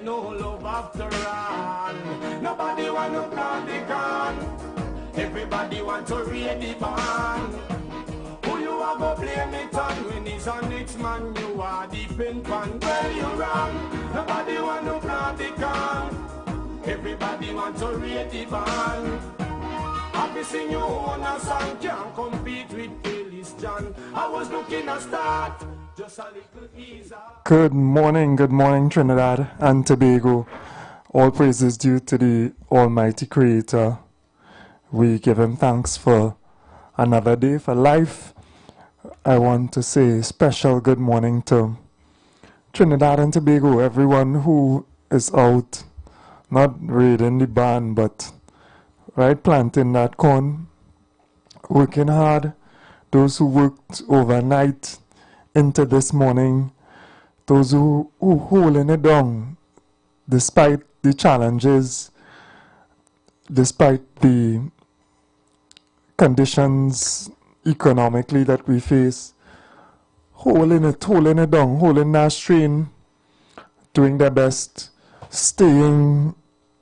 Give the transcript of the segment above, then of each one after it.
get no love after all. Nobody want to plant the can. Everybody want to read the band. Who you are go blame it on when it's a rich man you are deep in pan. Well, you wrong. Nobody want to plant the can. Everybody want to read the band. Happy sing you on a song can't compete with Ellis John. I was looking to start just a little easier. Good morning Trinidad and Tobago. All praises due to the Almighty Creator. We give Him thanks for another day, for life. I want to say special good morning to Trinidad and Tobago, everyone who is out, not raiding the barn, but right, planting that corn, working hard. Those who worked overnight into this morning, those who holding it down despite the challenges, despite the conditions economically that we face, holding it down, holding that strain, doing their best, staying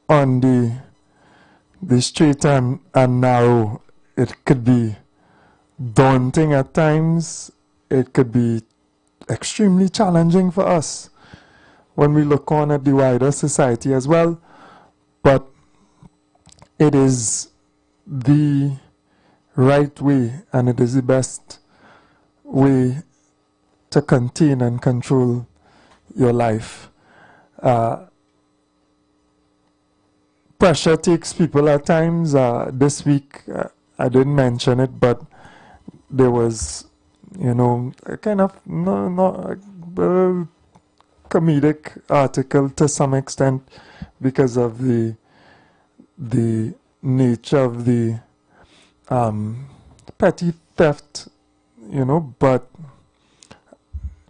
on the straight and narrow. It could be daunting at times. It could be extremely challenging for us when we look on at the wider society as well. But it is the right way and it is the best way to contain and control your life. Pressure takes people at times. This week, I didn't mention it, but there was, a kind of comedic article to some extent because of the nature of the petty theft, but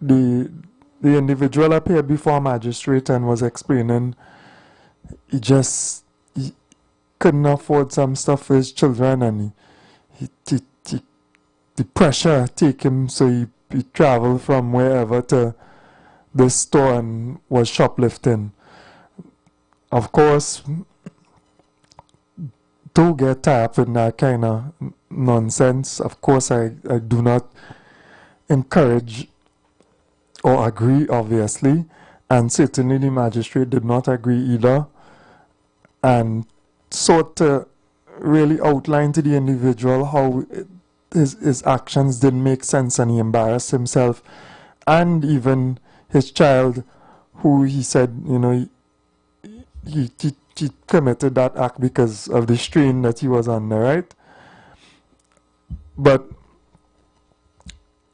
the individual appeared before a magistrate and was explaining he couldn't afford some stuff for his children, and the pressure take him, so he traveled from wherever to the store and was shoplifting. Of course, don't get tied up in that kind of nonsense. Of course, I do not encourage or agree, obviously, and certainly the magistrate did not agree either, and sought to really outline to the individual how his actions didn't make sense, and he embarrassed himself and even his child, who he said, he committed that act because of the strain that he was under, right? But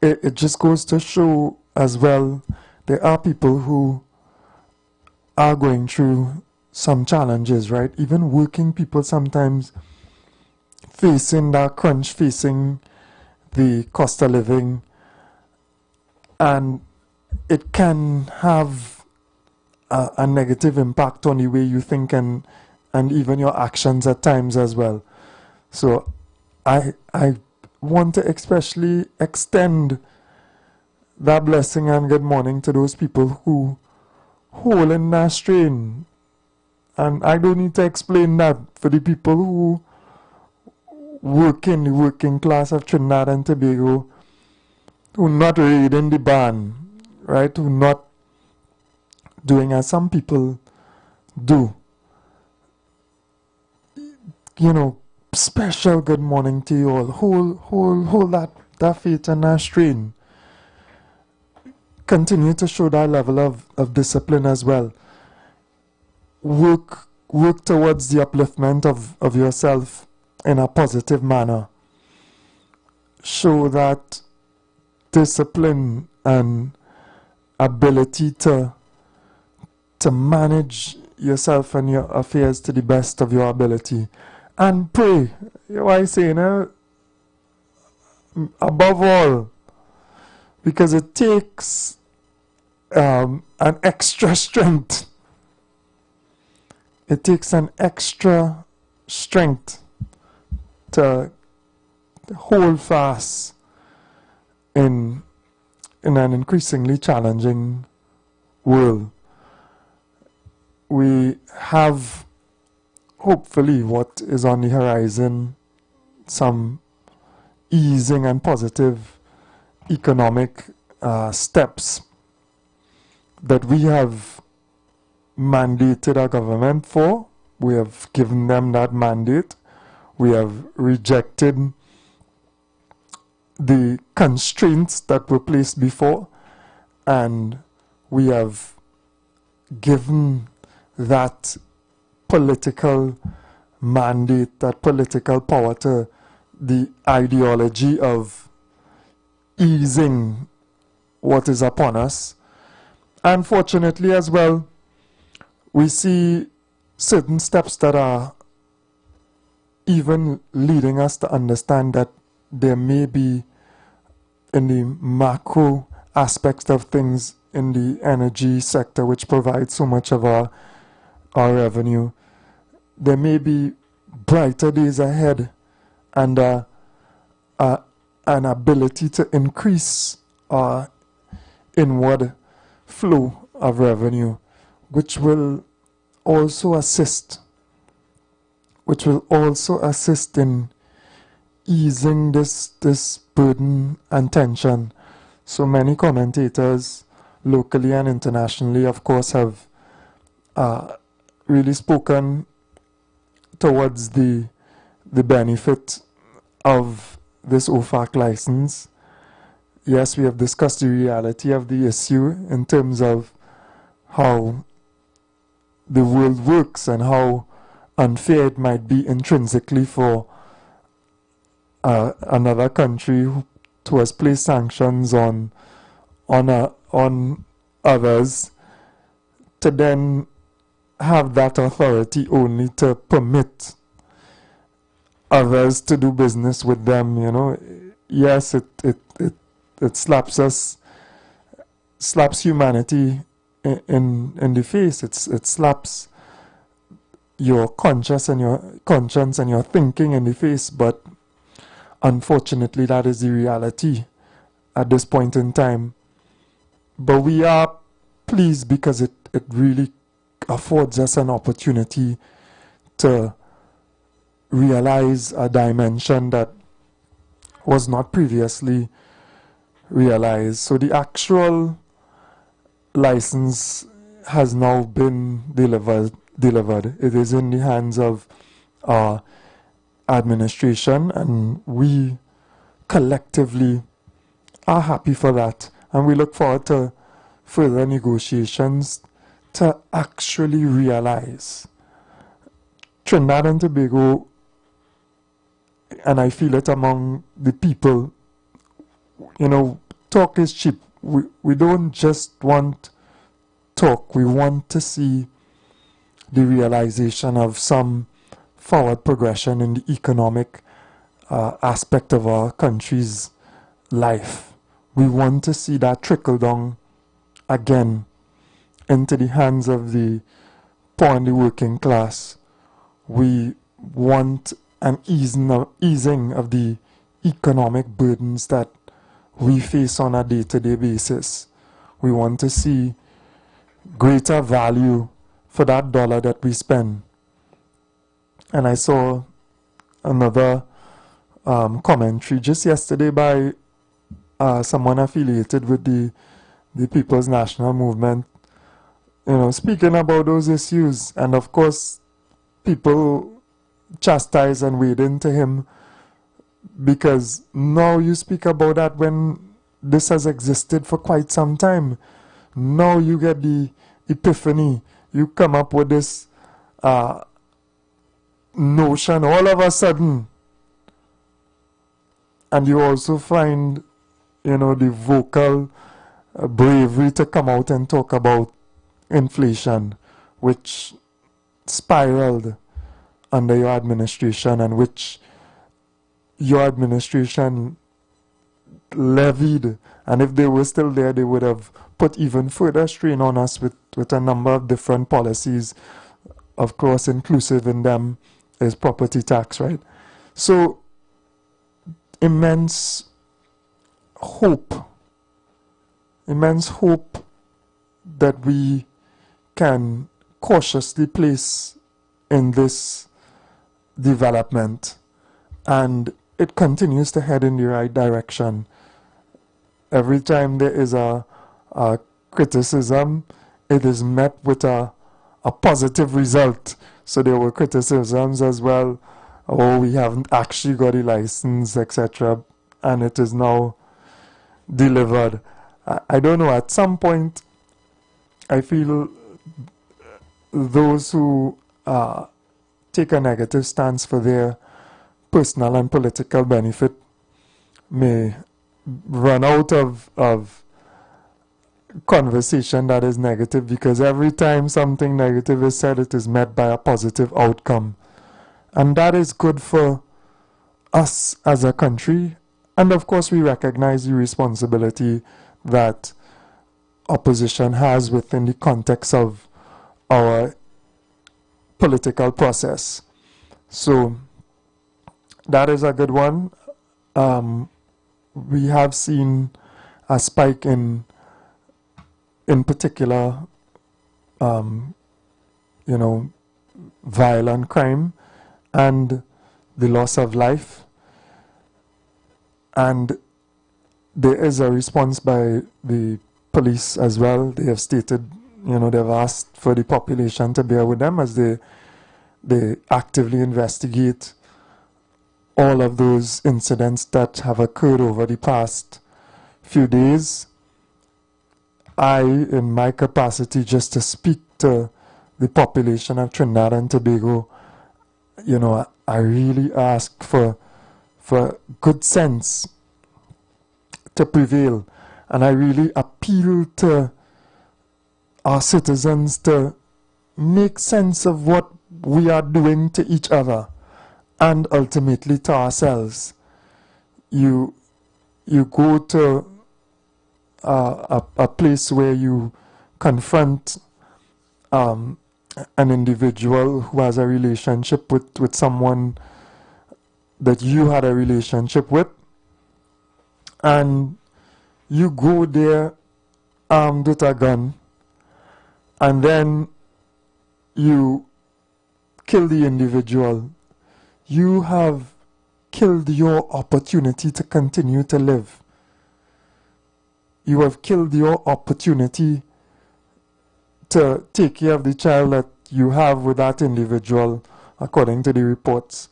it just goes to show as well, there are people who are going through some challenges, right? Even working people sometimes facing that crunch, facing the cost of living, and it can have a negative impact on the way you think and even your actions at times as well. So I want to especially extend that blessing and good morning to those people who hold in that strain. And I don't need to explain that for the people who work in the working class of Trinidad and Tobago, who not raiding the barn, right? Who not doing as some people do. Special good morning to you all. Hold that faith and that strain. Continue to show that level of discipline as well. Work towards the upliftment of yourself in a positive manner. Show that discipline and ability to manage yourself and your affairs to the best of your ability. And pray. Why say, above all, because it takes an extra strength. It takes an extra strength to hold fast in an increasingly challenging world. we have, hopefully, what is on the horizon, some easing and positive economic steps that we have mandated our government for. We have given them that mandate. We have rejected the constraints that were placed before, and we have given that political mandate, that political power to the ideology of easing what is upon us. Unfortunately as well, we see certain steps that are even leading us to understand that there may be, in the macro aspects of things in the energy sector, which provides so much of our revenue, there may be brighter days ahead, and an ability to increase our inward flow of revenue, which will also assist in easing this burden and tension. So many commentators, locally and internationally, of course, have really spoken towards the benefit of this OFAC license. Yes, we have discussed the reality of the issue in terms of how the world works and how unfair it might be intrinsically for another country who has placed sanctions on others to then have that authority only to permit others to do business with them. You know, yes, it slaps humanity in the face. It slaps your conscience and your thinking in the face, but unfortunately that is the reality at this point in time. But we are pleased because it really affords us an opportunity to realize a dimension that was not previously realized. So the actual license has now been delivered. It is in the hands of our administration, and we collectively are happy for that, and we look forward to further negotiations to actually realize Trinidad and Tobago, and I feel it among the people, you know, talk is cheap. We don't just want talk, we want to see the realization of some forward progression in the economic aspect of our country's life. We want to see that trickle down again into the hands of the poor and the working class. We want an easing of the economic burdens that we face on a day-to-day basis. We want to see greater value for that dollar that we spend. And I saw another commentary just yesterday by someone affiliated with the People's National Movement, you know, speaking about those issues. And of course, people chastise and wade into him because now you speak about that when this has existed for quite some time. Now you get the epiphany. You come up with this notion all of a sudden, and you also find, you know, the vocal bravery to come out and talk about inflation, which spiraled under your administration, and which your administration levied, and if they were still there, they would have put even further strain on us with a number of different policies. Of course, inclusive in them is property tax, right? So, immense hope that we can cautiously place in this development, and it continues to head in the right direction. Every time there is a criticism, it is met with a positive result. So there were criticisms as well. Oh, we haven't actually got a license, etc. And it is now delivered. I don't know, at some point, I feel those who take a negative stance for their personal and political benefit may run out of conversation that is negative, because every time something negative is said, it is met by a positive outcome. And that is good for us as a country. And of course, we recognize the responsibility that opposition has within the context of our political process. So that is a good one. We have seen a spike in particular, violent crime and the loss of life. And there is a response by the police as well. They have stated, they've asked for the population to bear with them as they actively investigate all of those incidents that have occurred over the past few days. I, in my capacity, just to speak to the population of Trinidad and Tobago, I really ask for good sense to prevail. And I really appeal to our citizens to make sense of what we are doing to each other and ultimately to ourselves. You go to a place where you confront an individual who has a relationship with someone that you had a relationship with, and you go there armed with a gun, and then you kill the individual. You have killed your opportunity to continue to live. You have killed your opportunity to take care of the child that you have with that individual, according to the reports.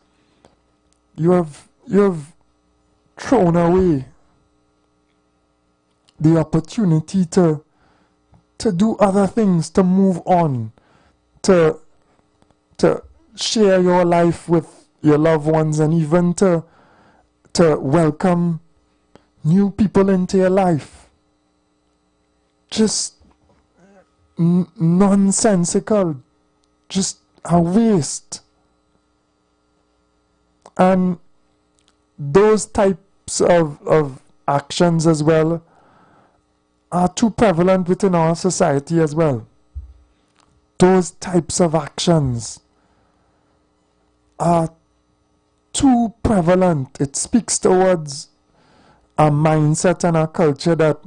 You have thrown away the opportunity to do other things, to move on, to share your life with your loved ones, and even to welcome new people into your life. Just nonsensical, just a waste. And those types of actions as well are too prevalent within our society as well. Those types of actions are too prevalent. It speaks towards a mindset and a culture that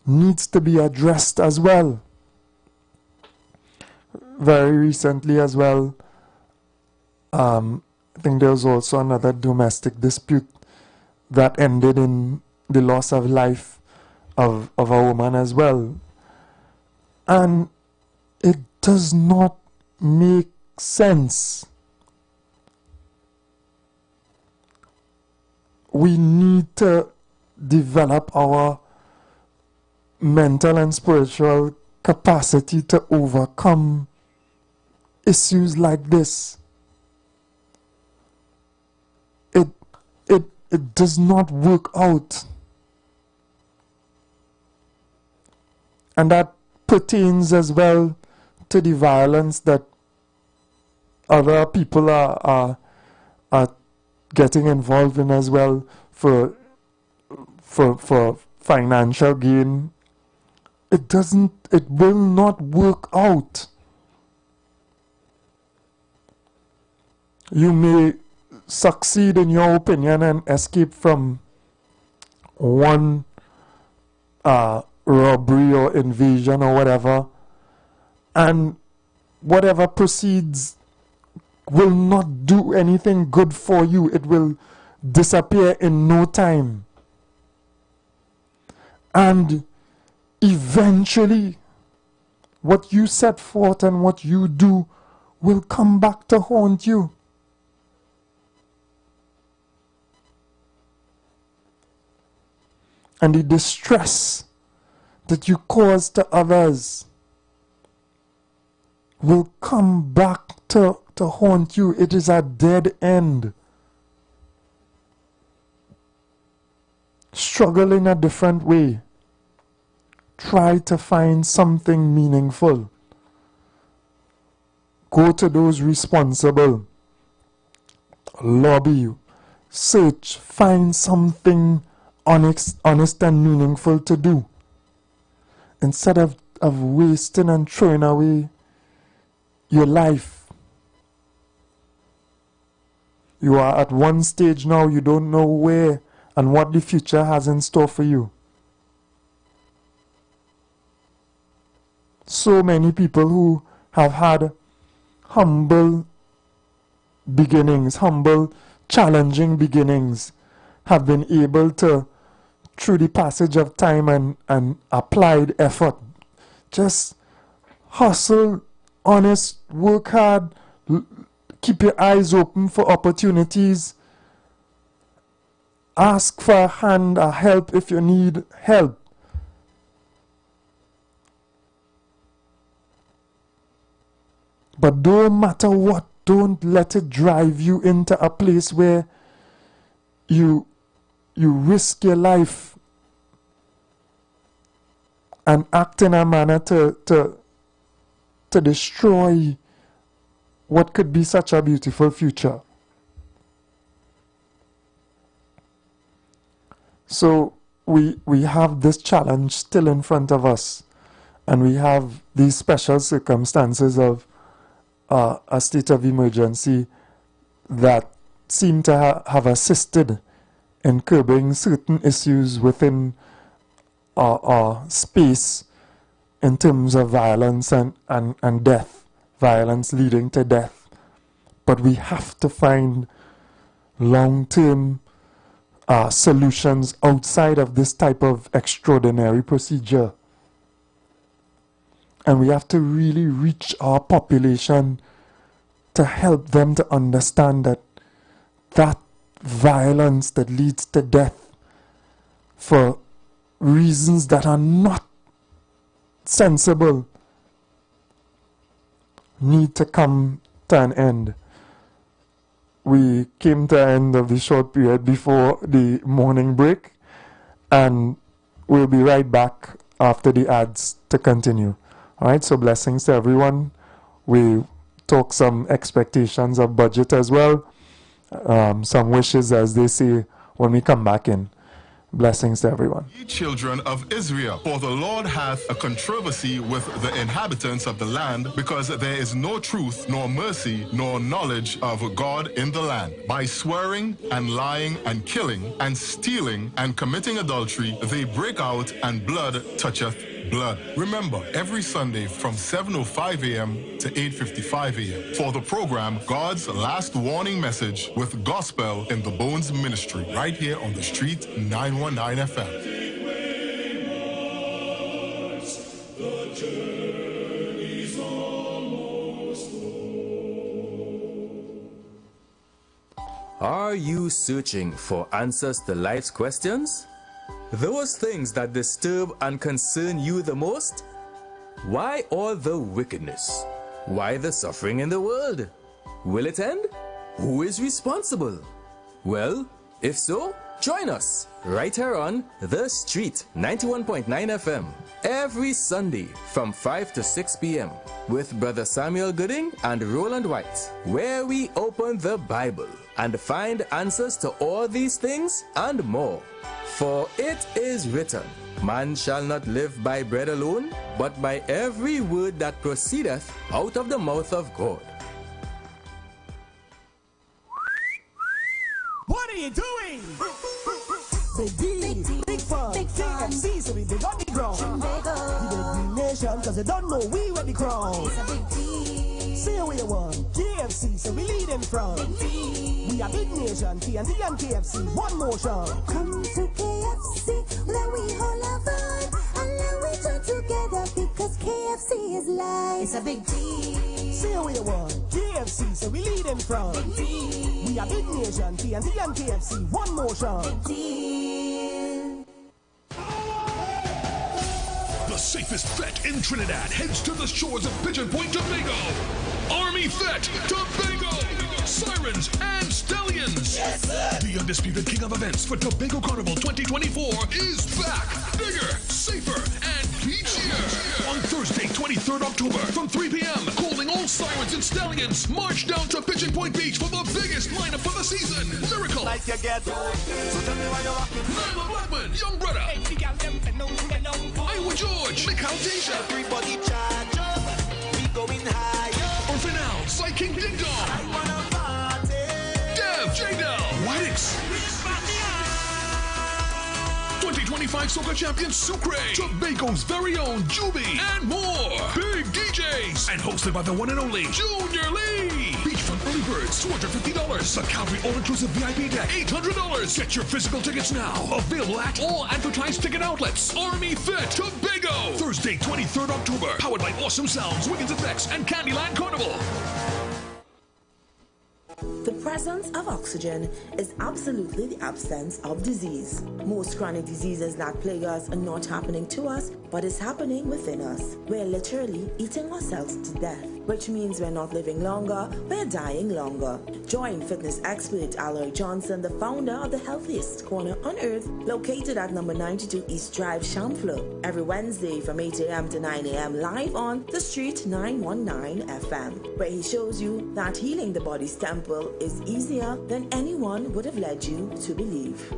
needs to be addressed as well. Very recently as well, I think there was also another domestic dispute that ended in the loss of life of a woman as well. And it does not make sense. We need to develop our mental and spiritual capacity to overcome issues like this. It does not work out. And that pertains as well to the violence that other people are getting involved in as well for financial gain. It will not work out. You may succeed in your opinion and escape from one robbery or invasion or whatever, and whatever proceeds will not do anything good for you. It will disappear in no time. And eventually, what you set forth and what you do will come back to haunt you. And the distress that you cause to others will come back to haunt you. It is a dead end. Struggle in a different way. Try to find something meaningful. Go to those responsible. Lobby. Search. Find something honest and meaningful to do. Instead of wasting and throwing away your life. You are at one stage now, you don't know where and what the future has in store for you. So many people who have had humble beginnings, humble, challenging beginnings, have been able to, through the passage of time and applied effort, just hustle, honest, work hard, keep your eyes open for opportunities, ask for a hand, a help if you need help. But don't matter what, don't let it drive you into a place where you risk your life and act in a manner to destroy what could be such a beautiful future. So we have this challenge still in front of us, and we have these special circumstances of a state of emergency that seem to have assisted in curbing certain issues within our space in terms of violence and death, violence leading to death. But we have to find long-term solutions outside of this type of extraordinary procedure. And we have to really reach our population to help them to understand that violence that leads to death for reasons that are not sensible need to come to an end. We came to the end of the short period before the morning break, and we'll be right back after the ads to continue. Alright, so blessings to everyone. We talk some expectations of budget as well. Some wishes, as they say, when we come back in. Blessings to everyone. Ye children of Israel, for the Lord hath a controversy with the inhabitants of the land, because there is no truth, nor mercy, nor knowledge of God in the land. By swearing and lying and killing and stealing and committing adultery, they break out, and blood toucheth blood. Remember, every Sunday from 7:05 a.m. to 8:55 a.m. for the program God's Last Warning Message with Gospel in the Bones Ministry, right here on the street 919 FM. Are you searching for answers to life's questions? Those things that disturb and concern you the most? Why all the wickedness? Why the suffering in the world? Will it end? Who is responsible? Well, if so, join us right here on The Street 91.9 FM every Sunday from 5 to 6 p.m. with Brother Samuel Gooding and Roland White, where we open the Bible and find answers to all these things and more. For it is written, man shall not live by bread alone, but by every word that proceedeth out of the mouth of God. What are you doing? Big D, big fun, big MC, so we big on the ground. We the nation, cause they don't know we were the crown. what you want. KFC, so we lead in front. We are big nation, TNT and KFC, one motion. Come to KFC, let we hold our vibe, and let we join together because KFC is life. It's a big deal. Say what you want. KFC, so we lead in front. We are big nation, TNT and KFC, one motion. Deal. The safest vet in Trinidad heads to the shores of Pigeon Point, Tobago. Army Vet Tobago. Sirens and Stallions. Yes, sir. The undisputed king of events for Tobago Carnival 2024 is back. Bigger, safer, and beachier. On Thursday, 23rd October, from 3 p.m., calling all Sirens and Stallions, march down to Pigeon Point Beach for the biggest lineup for the season. Lyrical. Like you get. So tell me why you're rocking. Nyla Blackman, Young Brother. IWER George, Nick Haltasia. Everybody charge up. We going higher. Orphanal, Psy King Ding Dong. I wanna party. Dev, J-Del, Whitix. 2025 Soca Champion Sucre, Tobago's very own Juby, and more. Big DJs, and hosted by the one and only Junior Lee. Beachfront early birds, $250. A Calvary all-inclusive VIP deck, $800. Get your physical tickets now. Available at all advertised ticket outlets. Army Fit Tobago. Thursday, 23rd October. Powered by Awesome Sounds, Wiggins Effects, and Candyland Carnival. The presence of oxygen is absolutely the absence of disease. Most chronic diseases that plague us are not happening to us, but is happening within us. We're literally eating ourselves to death, which means we're not living longer, we're dying longer. Join fitness expert Aloy Johnson, the founder of the healthiest corner on earth, located at number 92 East Drive, Chamfleur, every Wednesday from 8 a.m. to 9 a.m. live on The Street 919 FM, where he shows you that healing the body's temple is easier than anyone would have led you to believe.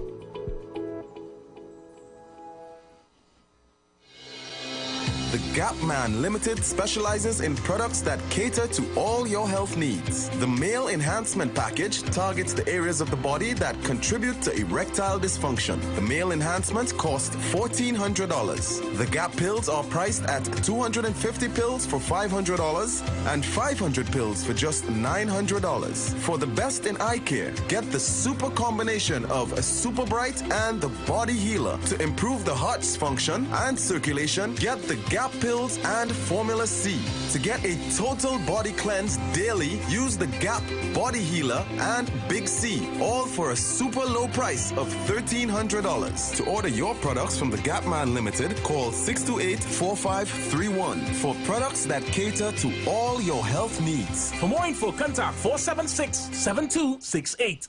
The Gap Man Limited specializes in products that cater to all your health needs. The Male Enhancement Package targets the areas of the body that contribute to erectile dysfunction. The Male Enhancement costs $1,400. The Gap pills are priced at 250 pills for $500 and 500 pills for just $900. For the best in eye care, get the super combination of a Super Bright and the Body Healer. To improve the heart's function and circulation, get the Gap pills and Formula C. To get a total body cleanse daily, use the Gap Body Healer and Big C, all for a super low price of $1,300. To order your products from the Gap Man Limited, call 628-4531 for products that cater to all your health needs. For more info, contact 476-7268.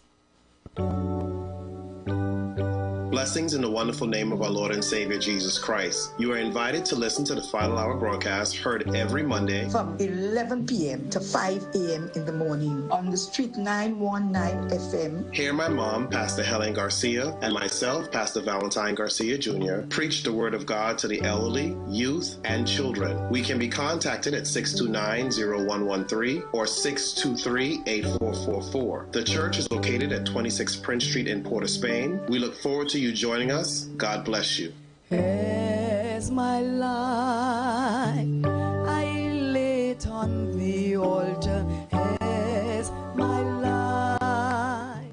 Blessings in the wonderful name of our Lord and Savior Jesus Christ. You are invited to listen to the Final Hour broadcast heard every Monday from 11 p.m. to 5 a.m. in the morning on the Street 919 FM. Hear my mom, Pastor Helen Garcia, and myself, Pastor Valentine Garcia Jr., preach the Word of God to the elderly, youth, and children. We can be contacted at 629-0113 or 623-8444. The church is located at 26 Prince Street in Port of Spain. We look forward to you joining us. God bless you. As my life I lay it on the altar, as my life.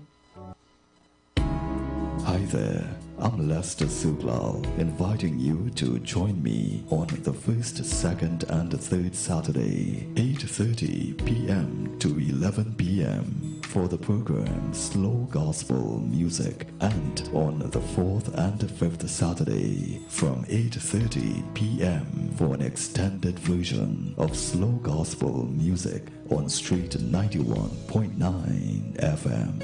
Hi there, I'm Lester Suglal, inviting you to join me on the first, second, and third Saturday, 8:30 p.m. to 11 p.m. for the program Slow Gospel Music, and on the fourth and fifth Saturday from 8:30 p.m. for an extended version of Slow Gospel Music on Street 91.9 FM.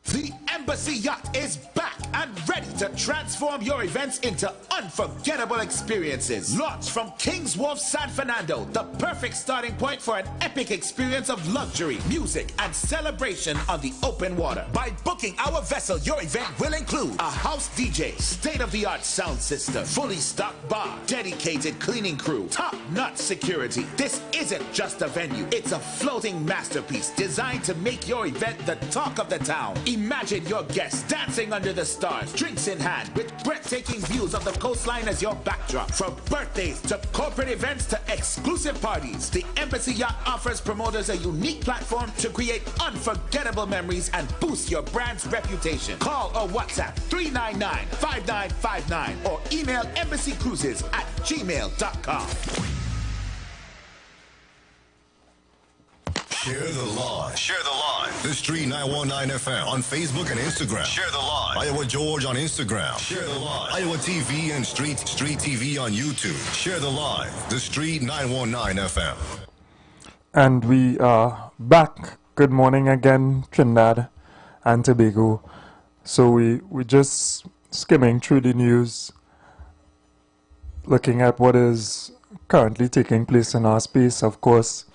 The Embassy Yacht is back and ready to transform your events into unforgettable experiences. Launched from King's Wharf, San Fernando, the perfect starting point for an epic experience of luxury, music, and celebration on the open water. By booking our vessel, your event will include a house DJ, state-of-the-art sound system, fully stocked bar, dedicated cleaning crew, top-notch security. This isn't just a venue, it's a floating masterpiece designed to make your event the talk of the town. Imagine your guests dancing under the stars, drinks house in hand with breathtaking views of the coastline as your backdrop. From birthdays to corporate events to exclusive parties, the Embassy Yacht offers promoters a unique platform to create unforgettable memories and boost your brand's reputation. Call or WhatsApp 399-5959 or email embassycruises@gmail.com. Share the live. Share the live. The Street 919 FM on Facebook and Instagram. Share the live. Iowa George on Instagram. Share the live. Iowa TV and Street TV on YouTube. Share the live. The Street 919 FM. And we are back. Good morning again, Trinidad and Tobago. So we just skimming through the news, looking at what is currently taking place in our space. Of course,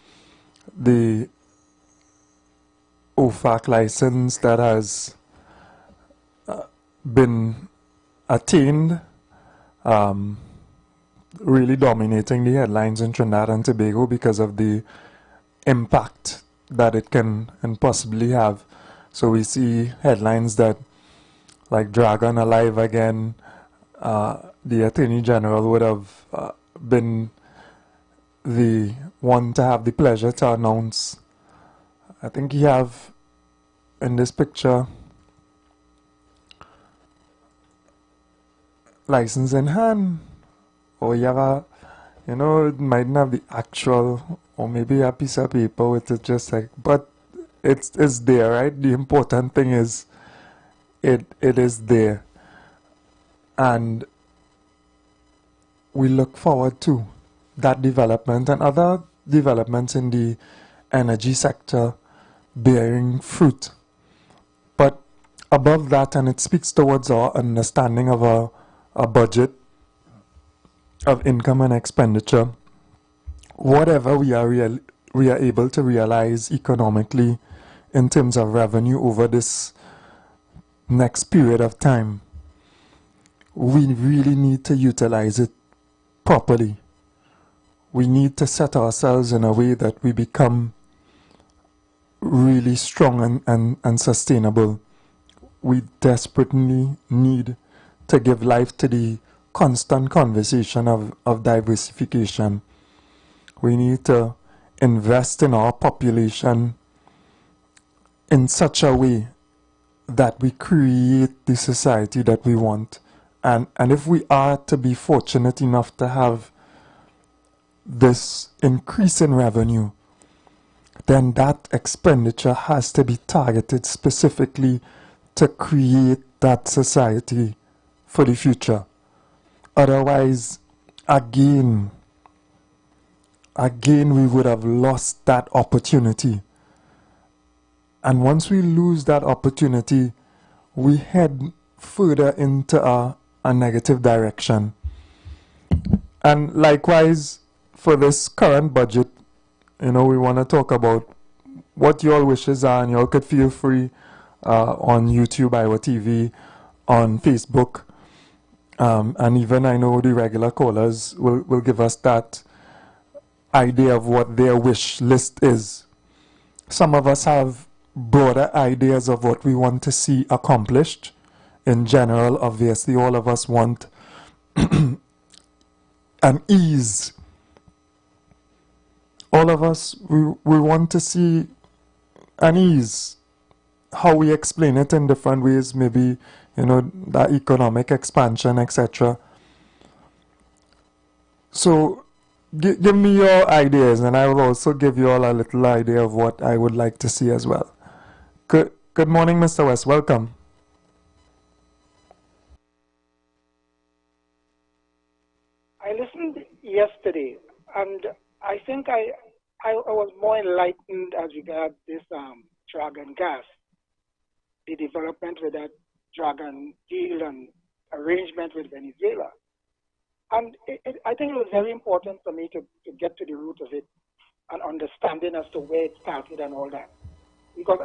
the OFAC license that has been attained, really dominating the headlines in Trinidad and Tobago because of the impact that it can and possibly have. So we see headlines that, like, Dragon alive again. The Attorney General would have been the one to have the pleasure to announce. I think you have in this picture license in hand, or you have a, you know, it might not have the actual, or maybe a piece of paper with it just like, but it's there, right? The important thing is it is there, and we look forward to that development and other developments in the energy sector bearing fruit. But above that, and it speaks towards our understanding of a budget of income and expenditure, whatever we are able to realize economically in terms of revenue over this next period of time, we really need to utilize it properly. We need to set ourselves in a way that we become really strong and sustainable. We desperately need to give life to the constant conversation of diversification. We need to invest in our population in such a way that we create the society that we want. And if we are to be fortunate enough to have this increase in revenue, then that expenditure has to be targeted specifically to create that society for the future. Otherwise, again, we would have lost that opportunity. And once we lose that opportunity, we head further into a negative direction. And likewise, for this current budget, you know, we want to talk about what your wishes are, and you all could feel free on YouTube, IWER TV, on Facebook, and even I know the regular callers will give us that idea of what their wish list is. Some of us have broader ideas of what we want to see accomplished. In general, obviously, all of us want an ease. All of us, we want to see an ease. How we explain it in different ways, maybe, you know, the economic expansion, etc. So, give me your ideas, and I will also give you all a little idea of what I would like to see as well. Good morning, Mr. West. Welcome. I listened yesterday, and I think I was more enlightened as regards this Dragon gas, the development with that Dragon deal and arrangement with Venezuela. And I think it was very important for me to get to the root of it and understanding as to where it started and all that. Because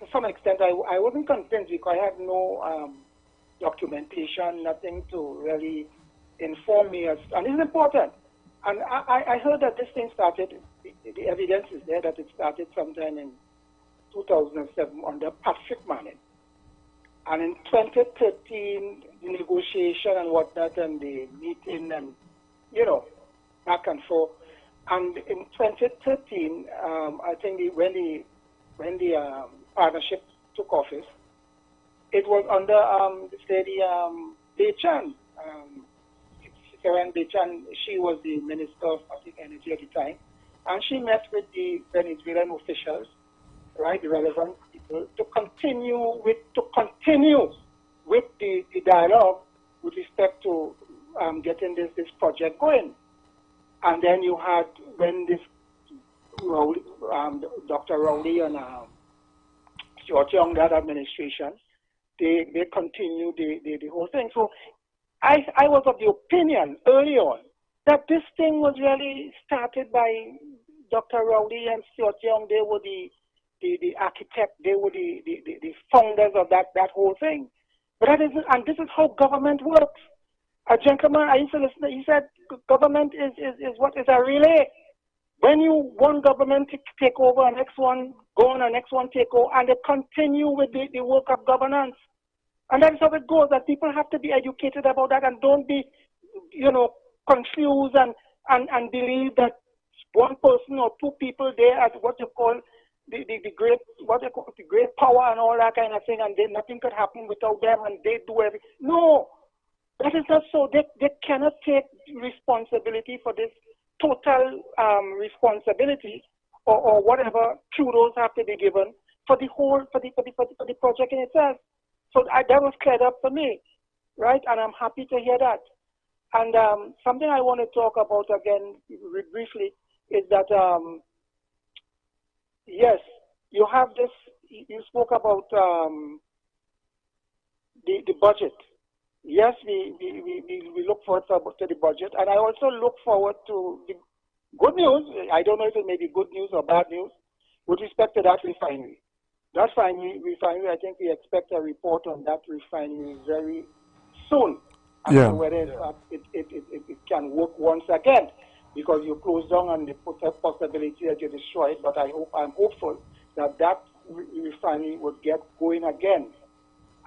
to some extent, I wasn't convinced because I had no documentation, nothing to really inform me. And it's important. And I heard that this thing started, the evidence is there that it started sometime in 2007 under Patrick Manning. And in 2013, the negotiation and whatnot, and the meeting, and back and forth. And in 2013, I think when the partnership took office, it was under this lady Bechan, Karen Bechan. She was the Minister of Energy at the time, and she met with the Venezuelan officials, right, the relevant people, to continue with the dialogue with respect to getting this project going. And then you had, when this Dr. Rowley and Stuart Young, that administration, they continued the whole thing. So I was of the opinion early on that this thing was really started by Dr. Rowley and Stuart Young. They were the architect, they were the founders of that whole thing. But that isn't, and this is how government works. A gentleman I used to listen to, he said, government is what is a relay. When one government take over, the next one go on, the next one take over, and they continue with the work of governance. And that's how it goes, that people have to be educated about that and don't be, confused and believe that one person or two people there as what you call the great power and all that kind of thing, and nothing could happen without them, and they do everything. No, that is not so. They cannot take responsibility for this total responsibility or whatever kudos have to be given for the whole for the project in itself. So that was cleared up for me, right? And I'm happy to hear that. And something I want to talk about again briefly is that yes, you have this. You spoke about the budget. Yes, we look forward to the budget, and I also look forward to the good news. I don't know if it may be good news or bad news with respect to that refinery. That refinery, I think we expect a report on that refinery very soon as to whether it can work once again, because you close down and the possibility that you destroy it. But I'm hopeful that refinery would get going again,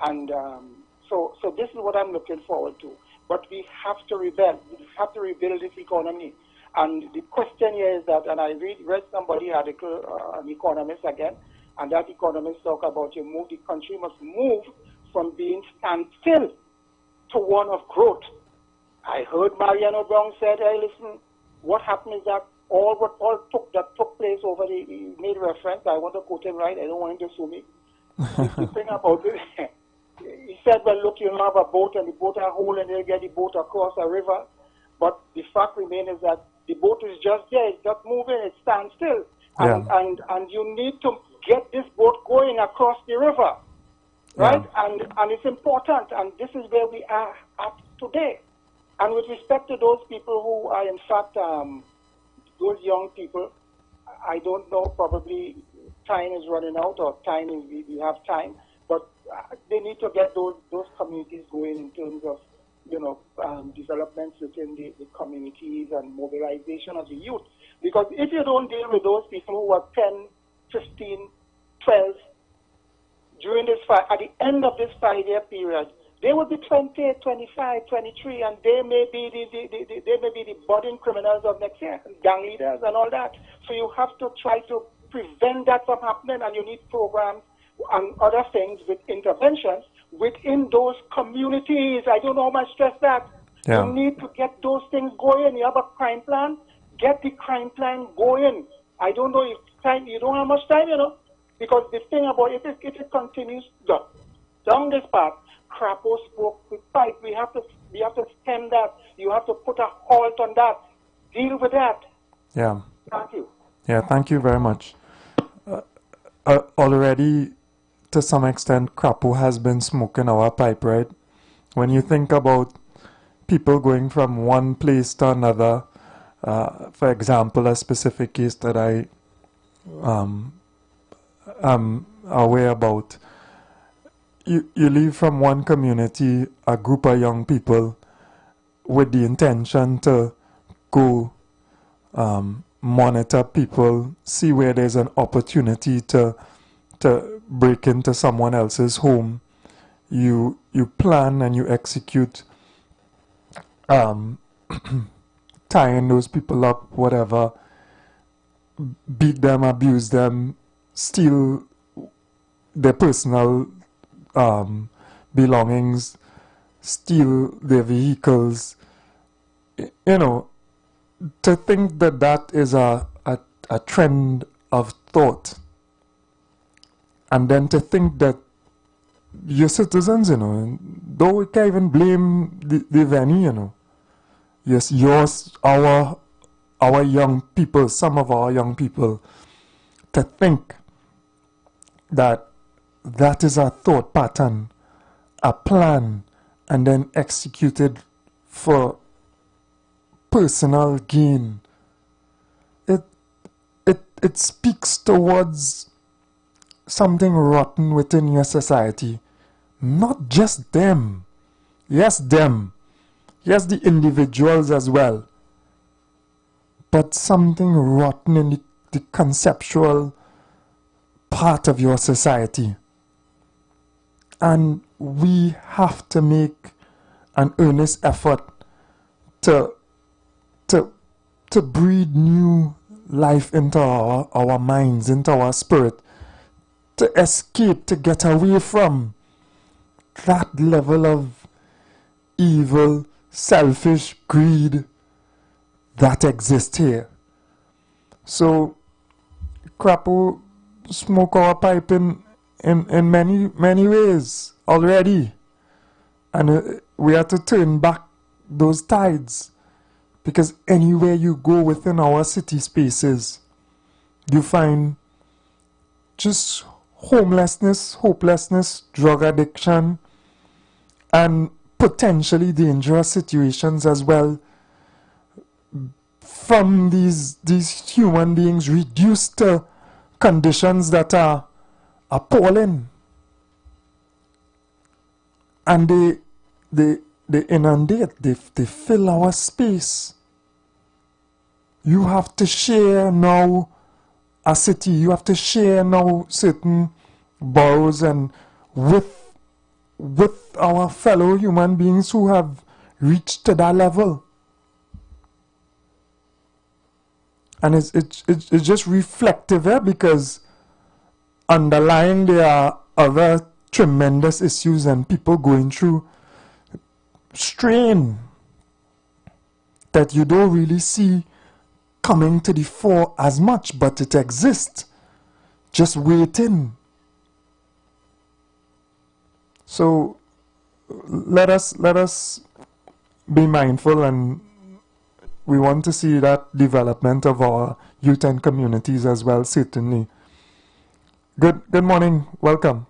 and so this is what I'm looking forward to. But we have to rebuild. We have to rebuild this economy. And the question here is that, and I read somebody article, an economist again, and that economist talk about the country must move from being standstill to one of growth. I heard Mariano Brown said, hey, listen, what happened is that all took place over he made reference, I want to quote him right, I don't want him to sue me. The thing about it, he said, well, look, you have a boat, and the boat has a hole, and they'll get the boat across a river. But the fact remains is that the boat is just there, it's not moving, it stands still. And you need to get this boat going across the river, right? And it's important, and this is where we are at today. And with respect to those people who are, in fact, those young people, I don't know, probably time is running out, or we have time, but they need to get those communities going in terms of, developments within the communities and mobilization of the youth. Because if you don't deal with those people who are 10, 15, 12, during this at the end of this 5-year period, they will be 20, 25, 23, and they may be the budding criminals of next year, gang leaders and all that. So you have to try to prevent that from happening, and you need programs and other things with interventions within those communities. I don't know how much stress that. You need to get those things going. You have a crime plan, get the crime plan going. I don't know if time, you don't have much time, because the thing about it is, if it continues down this path, Crapo spoke with pipe. We have to stem that. You have to put a halt on that. Deal with that. Yeah. Thank you. Yeah, thank you very much. Already, to some extent, Crapo has been smoking our pipe, right? When you think about people going from one place to another, for example, a specific case that I am aware about, you leave from one community, a group of young people, with the intention to go monitor people, see where there's an opportunity to break into someone else's home. you plan and you execute, tying those people up, whatever, beat them, abuse them, steal their personal belongings, steal their vehicles. You know, to think that that is a trend of thought, and then to think that your citizens, you know, though we can't even blame the venue, you know, yes, yours, our young people, some of our young people, to think that that is a thought pattern, a plan, and then executed for personal gain. It speaks towards something rotten within your society. Not just them. Yes, them. Yes, the individuals as well. But something rotten in the conceptual part of your society. And we have to make an earnest effort to breathe new life into our minds, into our spirit, to escape, to get away from that level of evil, selfish greed that exists here. So, Crapo smoke our pipe in many ways already. And we have to turn back those tides. Because anywhere you go within our city spaces, you find just homelessness, hopelessness, drug addiction, and potentially dangerous situations as well from these human beings reduced to conditions that are appalling. And they inundate, they fill our space. You have to share now a city, you have to share now certain boroughs and with our fellow human beings who have reached to that level. And it's just reflective because underlying there are other tremendous issues and people going through strain that you don't really see coming to the fore as much, but it exists, just waiting. So let us be mindful, and we want to see that development of our youth and communities as well, certainly. Good morning, welcome.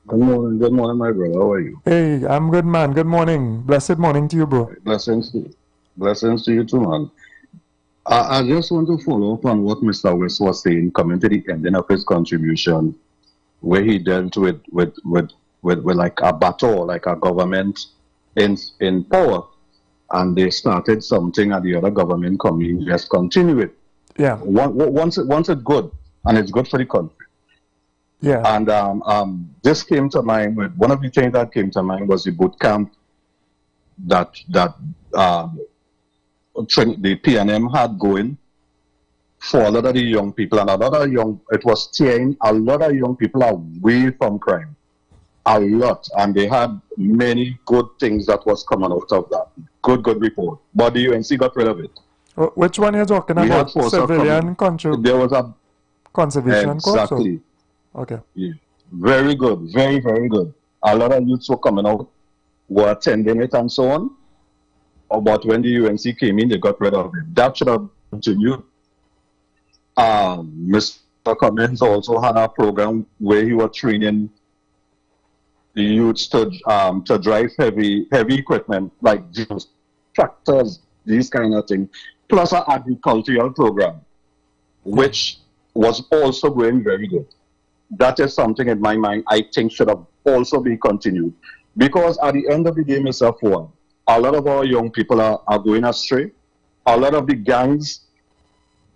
Good morning, my brother. How are you? Hey, I'm good, man. Good morning. Blessed morning to you, bro. Blessings to you too, man. I just want to follow up on what Mr. West was saying, coming to the ending of his contribution, where he dealt with like a battle, like a government in power, and they started something, and the other government coming, just continue it. Yeah. Once it's good, and it's good for the country. Yeah. And this came to mind. One of the things that came to mind was the boot camp that the PNM had going for a lot of the young people, and it was steering a lot of young people away from crime. A lot. And they had many good things that was coming out of that. Good report. But the UNC got rid of it. Which one are you talking about? Civilian control? There was a conservation exactly. Corps? Okay. Yeah. Very good. Very, very good. A lot of youths were coming out, were attending it and so on. But when the UNC came in, they got rid of it. That should have continued. Mr. Cummins also had a program where he was training the youths to drive heavy equipment like tractors, these kind of things, plus an agricultural program, which was also going very good. That is something in my mind I think should have also been continued. Because at the end of the day, Mr. Ford, a lot of our young people are going astray. A lot of the gangs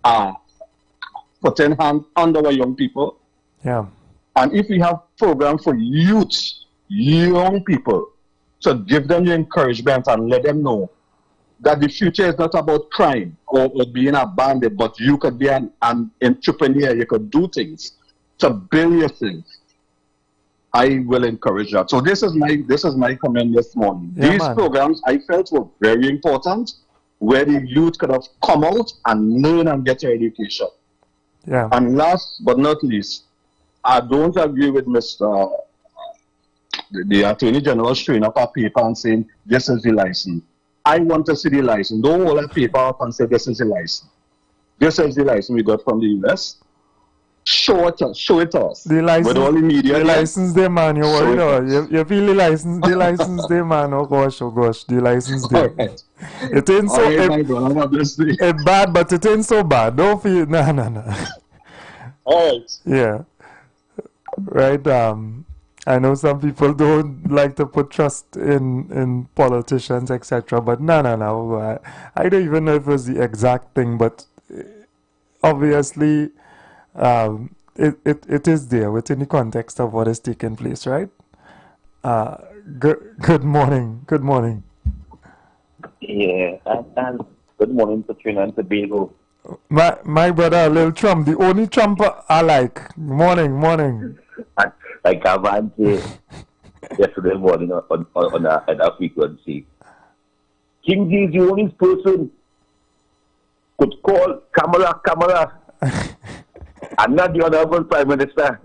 are putting hands on our young people. Yeah. And if we have program for youth young people, to give them the encouragement and let them know that the future is not about crime or being a bandit, but you could be an entrepreneur, you could do things to build your things. I will encourage that. So this is my comment this morning. Yeah, These programs I felt were very important, where the youth could have come out and learn and get their education. Yeah. And last but not least, I don't agree with Mr. The Attorney General showing up a paper and saying this is the license. I want to see the license. Don't hold a paper up and say this is the license. This is the license we got from the US. Show it to us. The license, with all the media. The license there, man. You're worried about. You feel the license there, man. Oh gosh, the license there. Right. It ain't so it's bad, but it ain't so bad. Don't feel no. All right. Yeah. Right. I know some people don't like to put trust in politicians, etc. But no. I don't even know if it was the exact thing, but obviously, it is there within the context of what is taking place, right? Good morning. Good morning. Yeah, and good morning to Trinidad and Tobago. My brother, Lil Trump, the only Trump I like. Morning. Like I've yesterday morning on a frequency. King is the only person could call Kamala. I'm not the Honorable Prime Minister.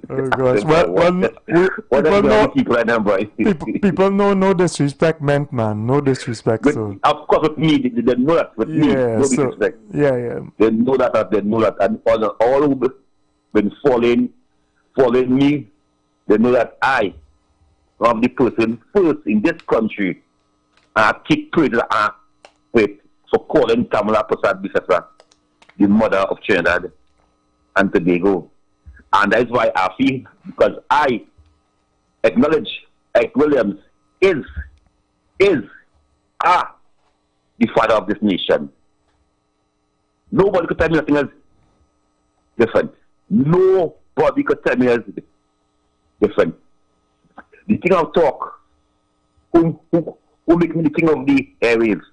Oh gosh. People know no disrespect meant, man. No disrespect. But so of course, with me, they know that. With me, no disrespect. Yeah. They know that, and all who've been following me, they know that I am the person first in this country, and I take praise for calling Kamala Prasad-Bissessar the mother of Trinidad and Tobago. And that's why I feel, because I acknowledge Ike Williams is the father of this nation. Nobody could tell me nothing else different. Nobody could tell me else different. The king of talk, who make me the king of the airwaves,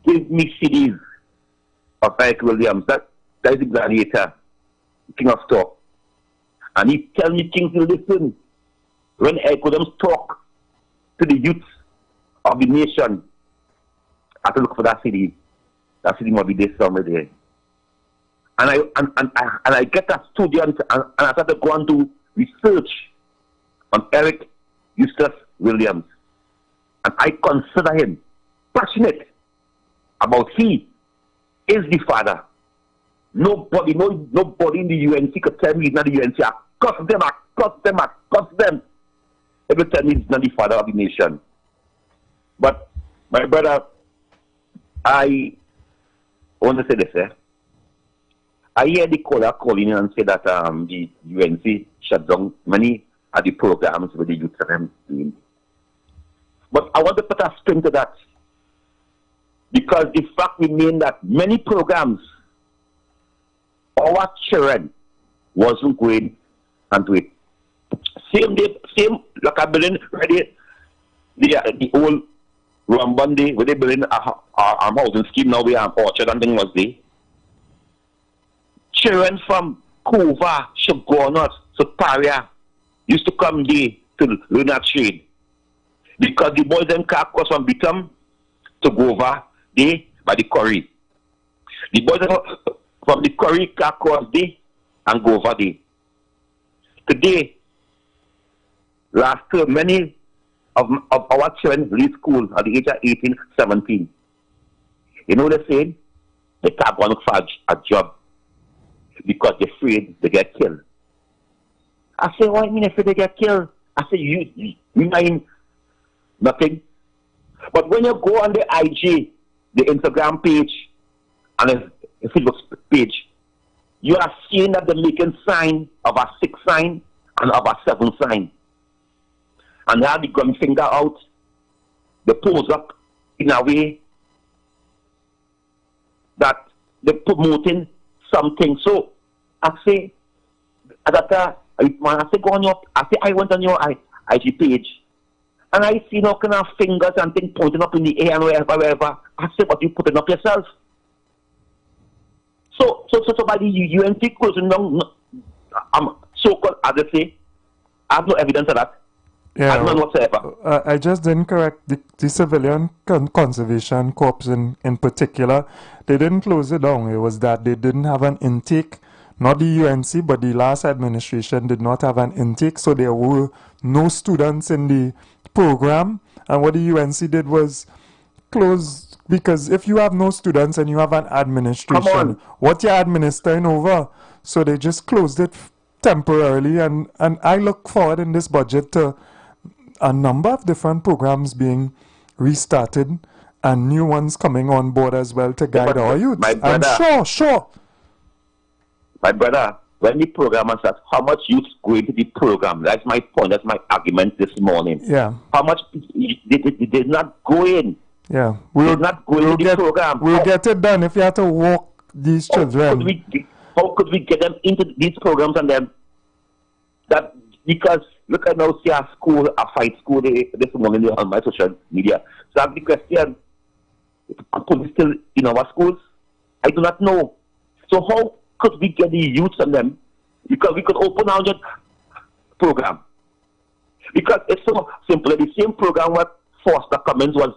give me CDs of Ike Williams. That is the gladiator, king of talk. And he tell me things to listen. When Ike Williams talk to the youth of the nation, I have to look for that CD. That CD must be there somewhere there. And I get a student and I start to go on to research on Eric Eustace Williams. And I consider him passionate about he is the father. Nobody in the UNC could tell me he's not the UNC. I cuss them. Every time he's not the father of the nation. But, my brother, I want to say this, I hear the caller calling in and say that the UNC shut down many of the programs with the youth are doing. But I want to put a spin to that. Because the fact remains that many programs, our children wasn't going into it. Same like a building ready, the old Rambandi, where they building a housing scheme now, we have Orchard and thing was there. Children from Kova, Shogunot, Superior used to come there to learn a trade. Because the boys them car cross from Bitam to go over there by the quarry. The boys from the quarry car cross there and go over there. Today, last year, many of our children leave school at the age of 18, 17. You know what they're saying? They can't go look for a job because they're afraid they get killed. I say, what do you mean afraid they get killed? I say, you mean nothing? But when you go on the IG, the Instagram page, and the Facebook page, you are seeing that they're making sign of a 6 sign and of a 7 sign. And they have the gun finger out, they pose up in a way that they're promoting something. So I say that Man, I say, go on your, I say, I went on your IG page, and I see no kind of fingers and things pointing up in the air and wherever. I say, but you putting up yourself. So by the UNC closing down, so-called, as they say, I have no evidence of that. Yeah, none whatsoever. I just didn't correct the Civilian Conservation Corps in particular. They didn't close it down. It was that they didn't have an intake. Not the UNC, but the last administration did not have an intake, so there were no students in the program. And what the UNC did was close, because if you have no students and you have an administration, what you're administering over, so they just closed it temporarily. And I look forward in this budget to a number of different programs being restarted and new ones coming on board as well to guide our youth. I'm sure. My brother, when the program starts, how much youth go into the program? That's my point. That's my argument this morning. Yeah. How much they did not go in? Yeah. We'll not go into the program. We'll get it done if you have to walk these children. How could we get them into these programs and then that? Because look at now, see a school, a fight school this morning on my social media. So I have the question: could we still in our schools? I do not know. So how could we get the youths on them? Because we could open our program. Because it's so simple. The same program what Foster Cummins was,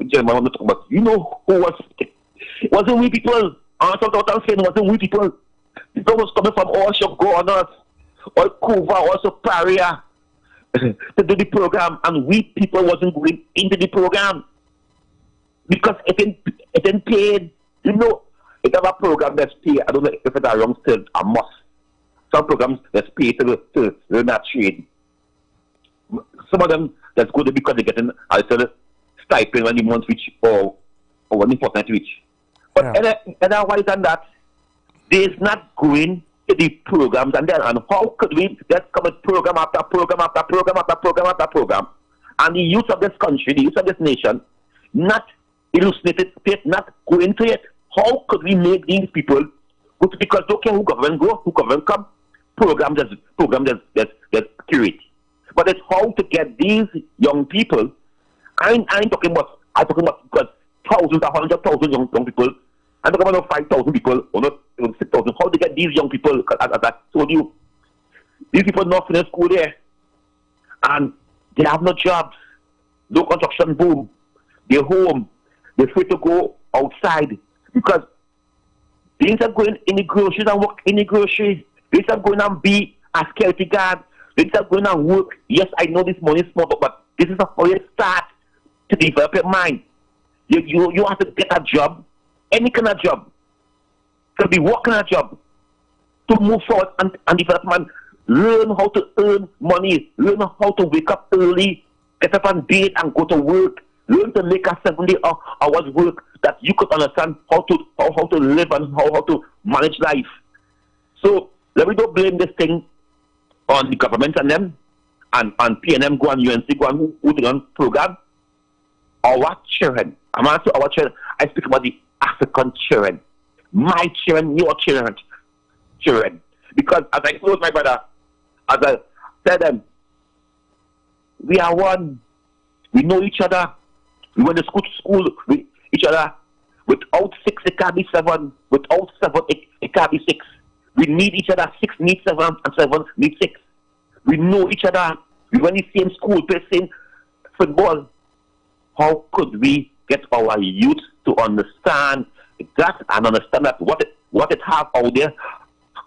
German, but you know who was? It wasn't we people. I'm saying it wasn't we people. It was coming from all showgunners, all Cuba, also Paria, to do the program, and we people wasn't going into the program because it didn't pay. You know, it have a program that's paid. I don't know if it's a wrong still a must. Some programs that's paid to learn that trade. Some of them that's good because they're getting a little stipend when the month reach or when the fortnight reach. But otherwise than that, there's not going to the programs and how could we just come with program after program after program after program after program, and the youth of this country, the youth of this nation, not hallucinated state, not go into it. How could we make these people, because don't care who government go, who government come, program that's curate. But it's how to get these young people. I ain't talking about because thousands, 100,000 young people. I'm talking about 5,000 people or not 6,000. How to get these young people? As I told you, these people not finish school there, and they have no jobs, no construction boom. They're home. They're free to go outside because these are going in the groceries and work in the grocery. These are going and be a security guard. These are going and work. Yes, I know this money is small, but this is how you start to develop your mind. You have to get a job. Any kind of job, could be what kind of job, to move forward and develop man. Learn how to earn money. Learn how to wake up early, get up on date and go to work. Learn to make a 70 hours work that you could understand how to live and how to manage life. So let me don't blame this thing on the government and them and PNM go and UNC go and who do on program. Our children, I'm asking our children. I speak about the African children, my children, your children. Because as I told my brother, as I said them, we are one. We know each other. We went to school with each other. Without 6, it can't be 7. Without 7, it can't be 6. We need each other. 6 need 7, and 7 need 6. We know each other. We went to the same school, play same football. How could we get our youth to understand that and understand that what it have out there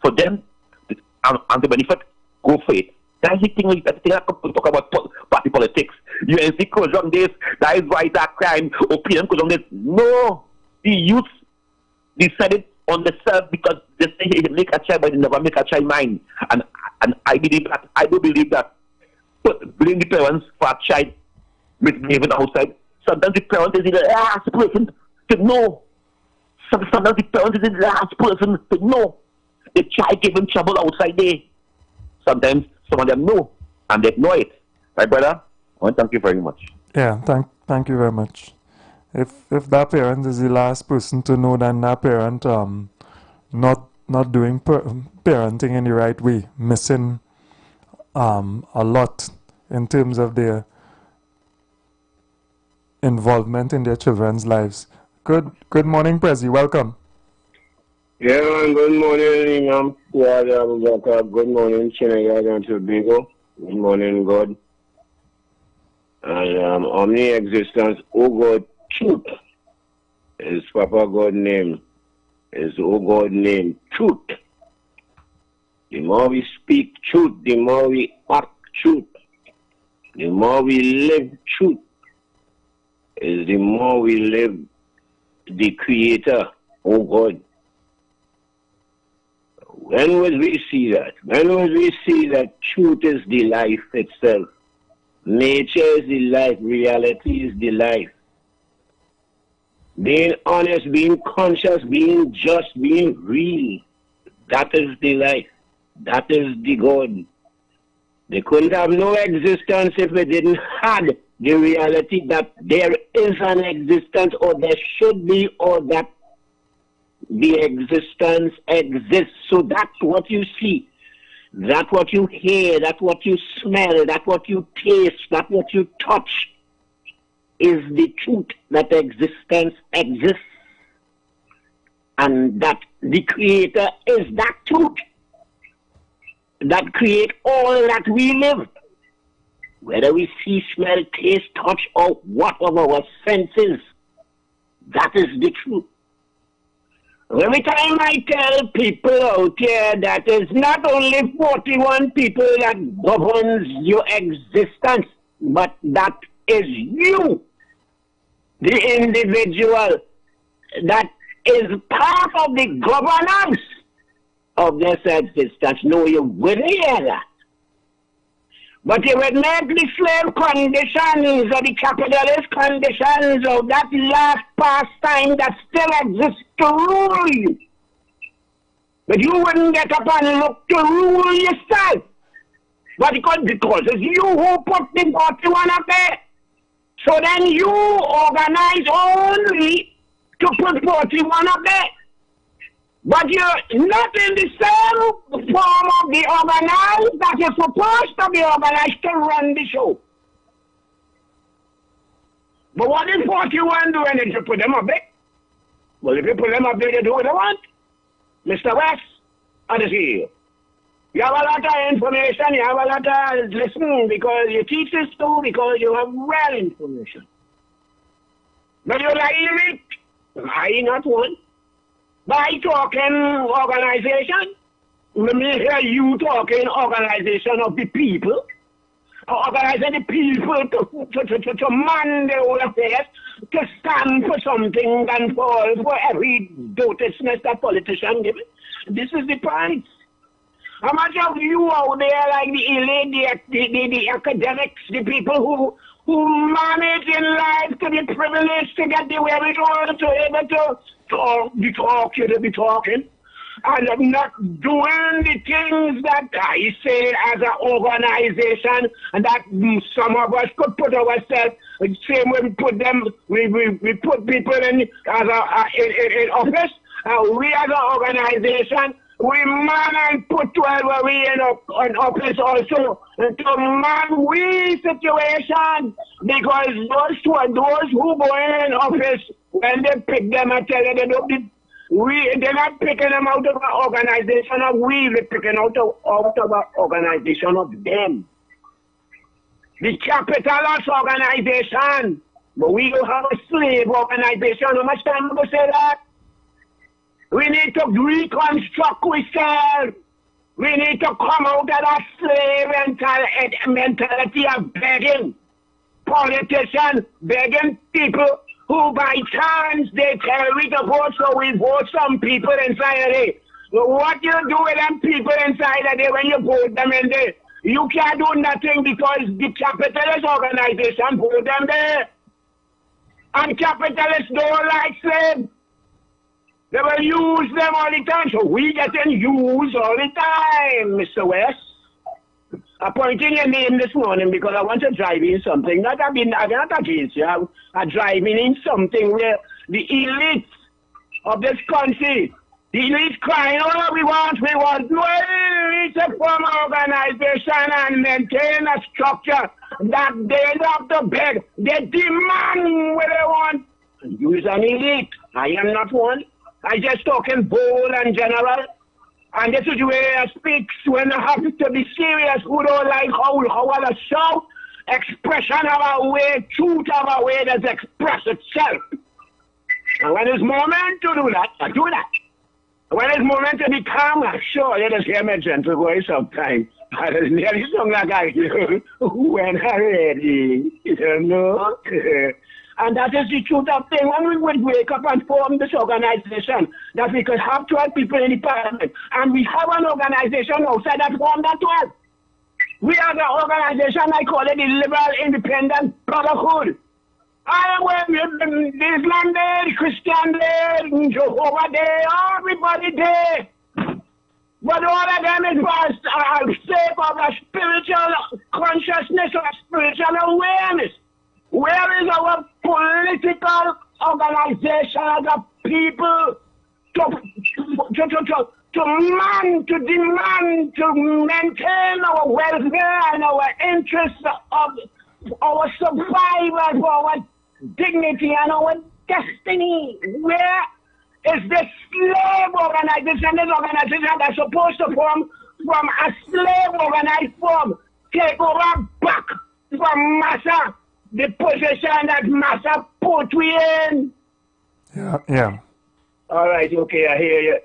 for them and to benefit? Go for it. That's the thing. That's the thing I could talk about party politics. UNC goes on this. That is why that crime. Opinion goes on this. No, the youth decided on themselves because they say they make a child, but they never make a child mind. And I believe that. I do believe that. But blame the parents for a child misbehaving outside. Sometimes the parent is the last person to know. Sometimes the parent is the last person to know. The child gave him trouble outside there. Sometimes some of them know and they ignore it. Right, brother? I want to thank you very much. Yeah, thank you very much. If that parent is the last person to know, then that parent not doing parenting in the right way, missing a lot in terms of their involvement in their children's lives. Good morning, Prezi. Welcome. Yeah, man, good morning, good morning, Trinidad and Tobago. Good morning, God. And omni-existence, oh God, truth is Papa God's name. Is oh God name, truth. The more we speak truth, the more we act truth. The more we live truth, is the more we live the Creator, oh God. When will we see that? When will we see that truth is the life itself? Nature is the life, reality is the life. Being honest, being conscious, being just, being real, that is the life. That is the God. They couldn't have no existence if they didn't have the reality that there is an existence, or there should be, or that the existence exists. So that's what you see, that's what you hear, that's what you smell, that's what you taste, that's what you touch, is the truth that existence exists, and that the Creator is that truth that create all that we live. Whether we see, smell, taste, touch, or what of our senses, that is the truth. Every time I tell people out here that it's not only 41 people that governs your existence, but that is you, the individual that is part of the governance of this existence. No, you wouldn't hear that. But you would make the slave conditions or the capitalist conditions of that last pastime that still exists to rule you. But you wouldn't get up and look to rule yourself. But because it's you who put the 41 up there. So then you organize only to put 41 up there. But you're not in the same form of the organized that you're supposed to be organized to run the show. But what did 41 do when you put them up there? Well, if you put them up there, they do what they want. Mr. West, how does he? You have a lot of information, you have a lot of listening because you teach this too, because you have real information. But you're like elite. I not one. By talking organization, let me hear you talking organization of the people, organizing the people to man their own affairs, to stand for something and for every dotishness that politicians give it. This is the point. How much of you out there, like the elite, the academics, the people who manage in life to be privileged to get the wherewithal to able to be talking, and I'm not doing the things that I say as an organization, and that some of us could put ourselves, the same way we put them, we put people in office, we as an organization, we man and put 12 away in office also to man we situation, because those who go in office, when they pick them, I tell you, they're not picking them out of an organization of we, they're picking out of an organization of them. The capitalist organization, but we don't have a slave organization. How much time ago say that? We need to reconstruct ourselves. We need to come out of that slave mentality of begging. Politicians begging people who by chance they tell we to vote, so we vote some people inside of it. So what you do with them people inside of it when you vote them in there? You can't do nothing because the capitalist organization vote them there. And capitalists don't like slaves. They will use them all the time, so we get them used all the time, Mr. West. I'm pointing your name this morning because I want to drive in something. I'm not against you. I'm driving in something where the elites of this country, The elite crying, oh, we want. Well, it's a form of organization and maintain a structure that they love to beg. They demand what they want. Use an elite. I am not one. I just talking bold and general. And this is where I speak when I have to be serious. Who don't like how others shout? Expression of our way, truth of our way that express itself. And when it's moment to do that, I do that. When it's moment to be calm, I'm sure let us hear my gentle voice sometimes. I just nearly sung like I do when I'm ready. You know? And that is the truth of thing. When we would wake up and form this organization, that we could have 12 people in the parliament, and we have an organization outside that form that 12. We are the organization, I call it the Liberal Independent Brotherhood. I am the Islam there, the Christian there, Jehovah there, everybody there. But all of them is for the sake of a spiritual consciousness or spiritual awareness. Where is our political organization as a people to demand, to maintain our welfare and our interests of our survival, for our dignity and our destiny? Where is this slave organization, this organization that's supposed to form from a slave organized form, take over back from Massa, the position that Massa put we in? Yeah. All right, okay, I hear you.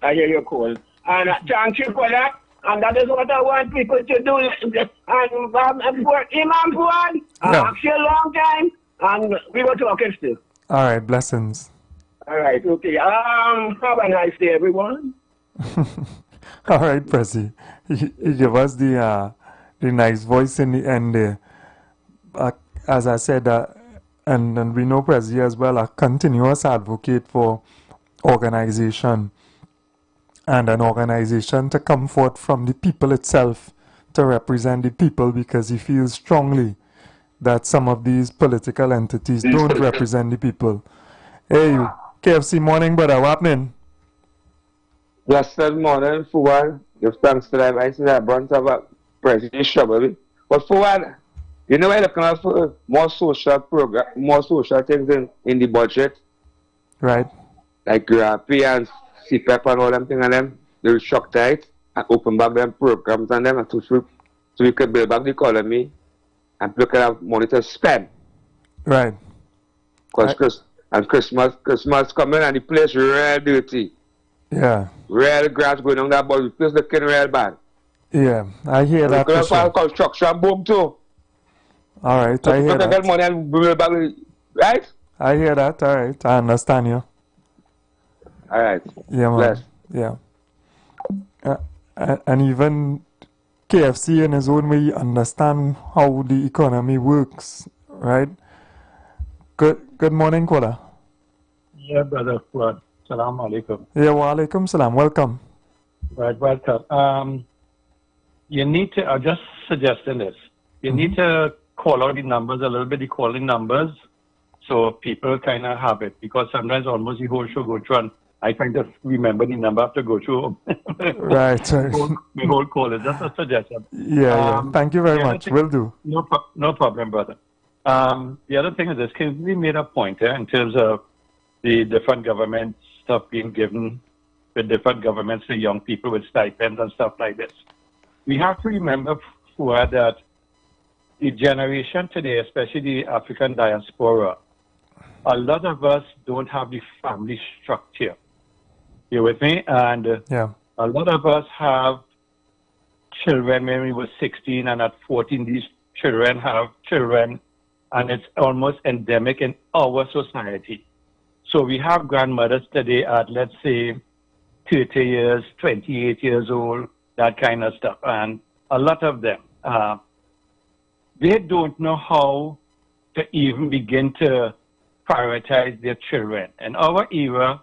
I hear your call. And thank you for that. And that is what I want people to do. And for Imam Fuad, actually a long time, and we were talking still. All right, blessings. All right, okay. Have a nice day, everyone. All right, Prezi. He gave us the nice voice in the end there. As I said, and we know Prezi as well, a continuous advocate for organization, and an organization to come forth from the people itself to represent the people, because he feels strongly that some of these political entities don't represent the people. Hey, you, KFC morning, brother, what happening? Blessed morning, Fuad. Give thanks to them. I see that bunch of President Shabby. But Fuad, you know, we're looking at for more social program, more social things in the budget. Right. Like pay and CPEP and all them things and them. They will shock tight and open back them programs and them and so we can build back the economy and look at money to spend. Right. Because Christmas coming and the place real dirty. Yeah. Real grass going on that, but the place looking real bad. Yeah, I hear that. Because sure. Construction boom too. All right, so I hear that. Get money and build back, right? I hear that. All right, I understand you. All right. Yeah, man. Bless. Yeah. And even KFC in his own way understand how the economy works, right? Good morning, Kola. Yeah, brother Fuad. Salam alaikum. Yeah, wa alaikum salam. Welcome. Right, welcome. You need to, I'm just suggesting this, you need to call out the numbers a little bit, the calling numbers, so people kind of have it, because sometimes almost the whole show go through and I try to remember the number I have to go through. Right. The whole call is just a suggestion. Yeah. Thank you very much. Will do. No problem, brother. The other thing is this, we made a point in terms of the different government stuff being given with different governments to young people with stipends and stuff like this. We have to remember, Fuad, that the generation today, especially the African diaspora, a lot of us don't have the family structure. You with me? And a lot of us have children when we were 16, and at 14, these children have children, and it's almost endemic in our society. So we have grandmothers today at, let's say, 30 years, 28 years old, that kind of stuff. And a lot of them, they don't know how to even begin to prioritize their children. In our era,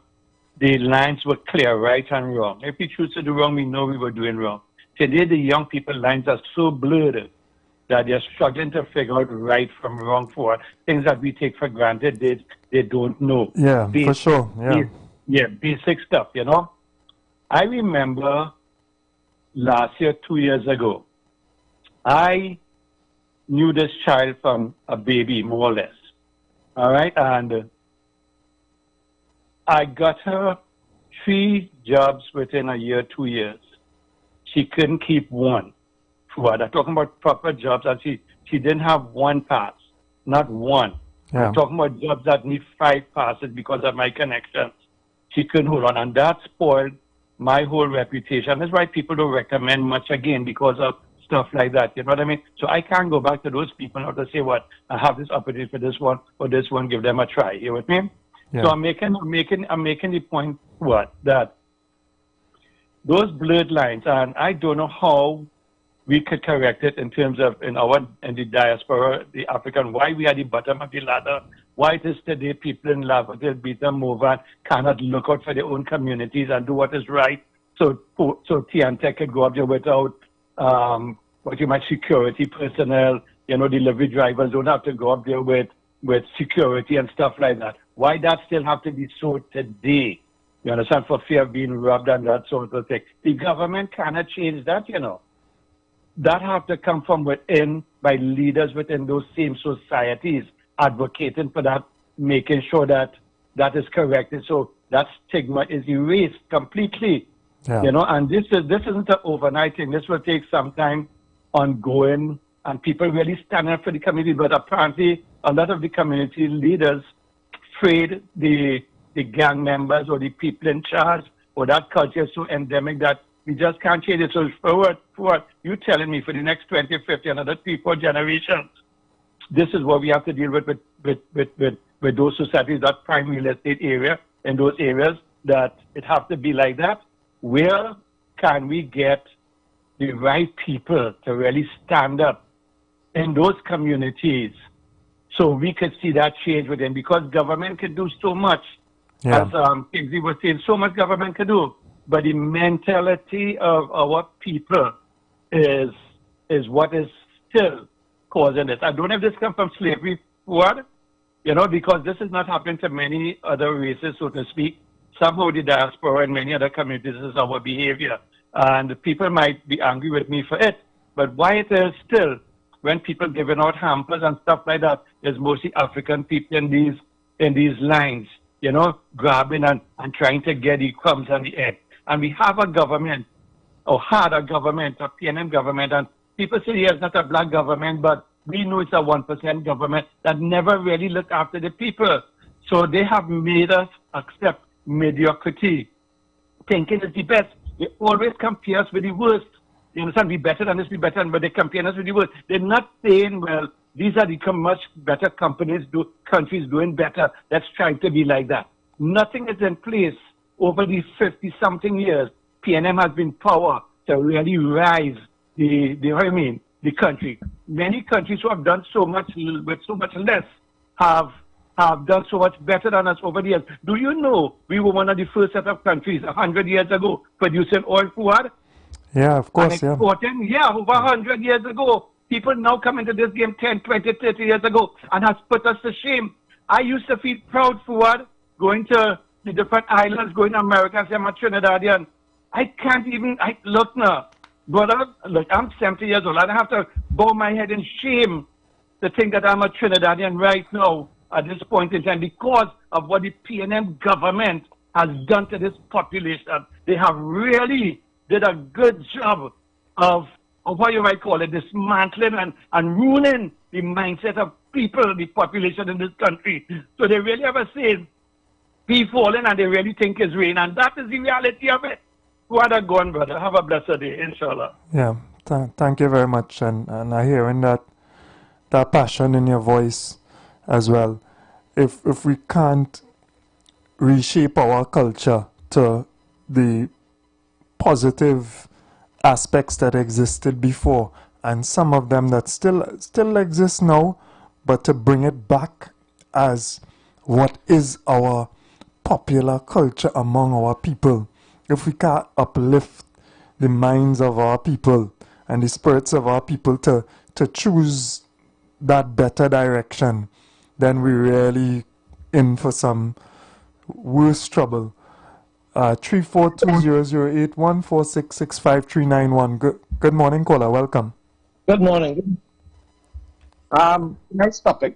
the lines were clear, right and wrong. If we choose to do wrong, we know we were doing wrong. Today, the young people lines are so blurred that they're struggling to figure out right from wrong for things that we take for granted they don't know. Yeah, for sure. Yeah. Yeah, basic stuff, you know. I remember last year, 2 years ago, I knew this child from a baby, more or less. All right, and I got her 3 jobs within a year, 2 years. She couldn't keep one. I'm talking about proper jobs, and she didn't have one pass, not one. Yeah. I'm talking about jobs that need 5 passes because of my connections. She couldn't hold on, and that spoiled my whole reputation. That's why people don't recommend much again, because of stuff like that. You know what I mean? So I can't go back to those people now to say, what, I have this opportunity for this one or this one, give them a try. You with me? Yeah. So I'm making the point, what, that those blurred lines, and I don't know how we could correct it in terms of in the diaspora, the African, why we are the bottom of the ladder, why it is today people in Laverdale, Beaton, Movan cannot look out for their own communities and do what is right. So Tiantec could go up there without what you might security personnel, you know, delivery drivers don't have to go up there with security and stuff like that. Why that still have to be so today? You understand? For fear of being robbed and that sort of thing. The government cannot change that, you know. That have to come from within, by leaders within those same societies advocating for that, making sure that that is corrected, so that stigma is erased completely. Yeah. You know, and this isn't an overnight thing. This will take some time ongoing, and people really stand up for the community. But apparently, a lot of the community leaders afraid the gang members or the people in charge, or that culture is so endemic that we just can't change it. So for what you telling me, for the next 20, 50, another 3, 4 generations, this is what we have to deal with those societies, that prime real estate area, in those areas, that it has to be like that. Where can we get the right people to really stand up in those communities so we could see that change within? Because government can do so much. Yeah. As Kingsley was saying, so much government can do. But the mentality of our people is what is still causing this. I don't know if this comes from slavery, what? You know, because this is not happening to many other races, so to speak. Somehow the diaspora and many other communities is our behavior. And people might be angry with me for it. But why it is still, when people giving out hampers and stuff like that, there's mostly African people in these lines, you know, grabbing and trying to get the crumbs on the egg. And we have a government, or had a government, a PNM government, and people say, yeah, it's not a black government, but we know it's a 1% government that never really looked after the people. So they have made us accept mediocrity, thinking it's the best. They always compare us with the worst. You understand? Be better than this, be better than, but they compare us with the worst. They're not saying, well, these are the much better countries doing better. Let's try to be like that. Nothing is in place. Over these 50-something years, PNM has been power to really rise the country. Many countries who have done so much with so much less have done so much better than us over the years. Do you know we were one of the first set of countries 100 years ago producing oil food? Yeah, of course, and exporting, yeah, over 100 years ago. People now come into this game 10, 20, 30 years ago and has put us to shame. I used to feel proud for going to the different islands, going to America, say I'm a Trinidadian. I can't even, look now, brother, look, I'm 70 years old. I have to bow my head in shame to think that I'm a Trinidadian right now at this point in time because of what the PNM government has done to this population. They have really did a good job of what you might call it, dismantling and ruining the mindset of people, the population in this country. So they really have a say, be falling and they really think it's rain. And that is the reality of it. What a gone, brother. Have a blessed day, inshallah. Yeah, thank you very much. And I hearing that passion in your voice as well. If we can't reshape our culture to the positive aspects that existed before, and some of them that still exist now, but to bring it back as what is our popular culture among our people. If we can't uplift the minds of our people and the spirits of our people to choose that better direction, then we're really in for some worse trouble. 342-008-14665-391. Good morning, caller. Welcome. Good morning. Nice topic.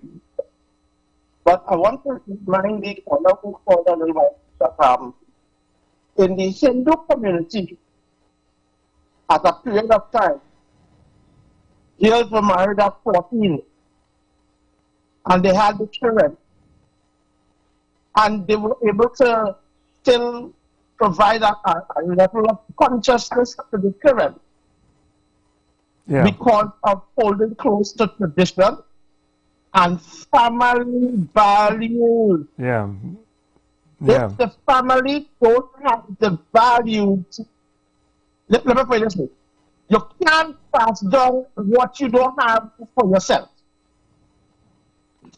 But I want to remind the caller who called a little while that in the Hindu community, at a period of time, girls were married at 14 and they had the children. And they were able to still provide a level of consciousness to the children because of holding close to tradition and family values. If the family don't have the values, let me put it this way. You can't pass down what you don't have for yourself.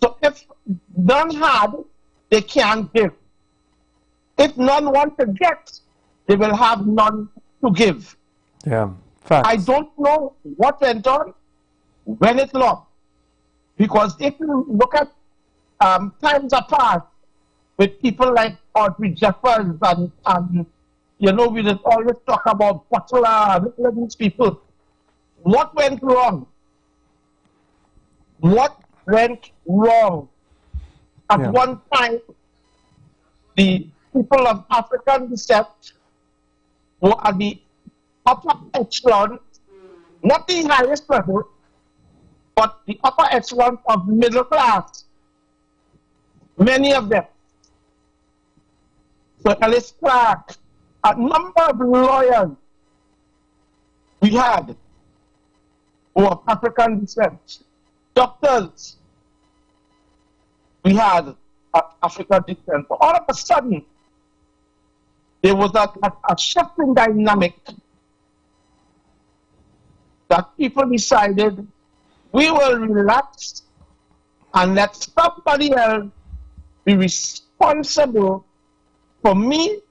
So if none had, they can't give. If none want to get, they will have none to give. I don't know what went on when it lost. Because if you look at times apart with people like Audrey Jeffers and you know, we just always talk about Butler and all these people. What went wrong? What went wrong? At one time, the people of African descent were at the upper echelon, not the highest level, but the upper echelon of middle class. Many of them. So Ellis Clark, a number of lawyers we had who were of African descent. Doctors we had African descent. But all of a sudden, there was a shifting dynamic that people decided we will relax and let somebody else be responsible for me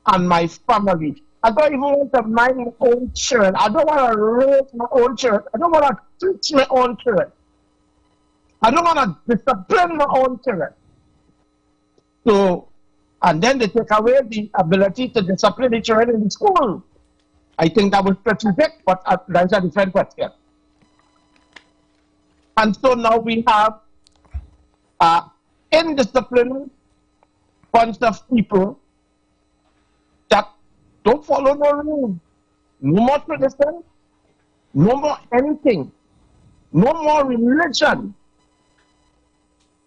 and my family. I don't even want to mind my own children. I don't want to raise my own children. I don't want to teach my own children. I don't want to discipline my own children. So, and then they take away the ability to discipline the children in the school. I think that was strategic, but that's a different question. And so now we have indisciplined bunch of people that don't follow no rules. No more tradition, no more anything, no more religion.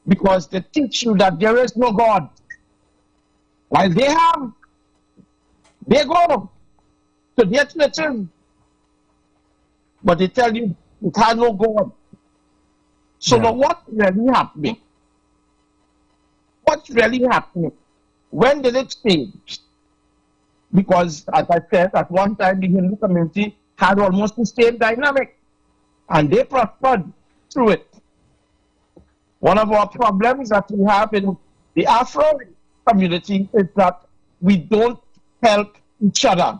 Because they teach you that there is no God. While they go to their churches, but they tell you it has no God. So now what's really happening? What's really happening? When did it change? Because, as I said, at one time the Hindu community had almost the same dynamic, and they prospered through it. One of our problems that we have in the Afro community is that we don't help each other.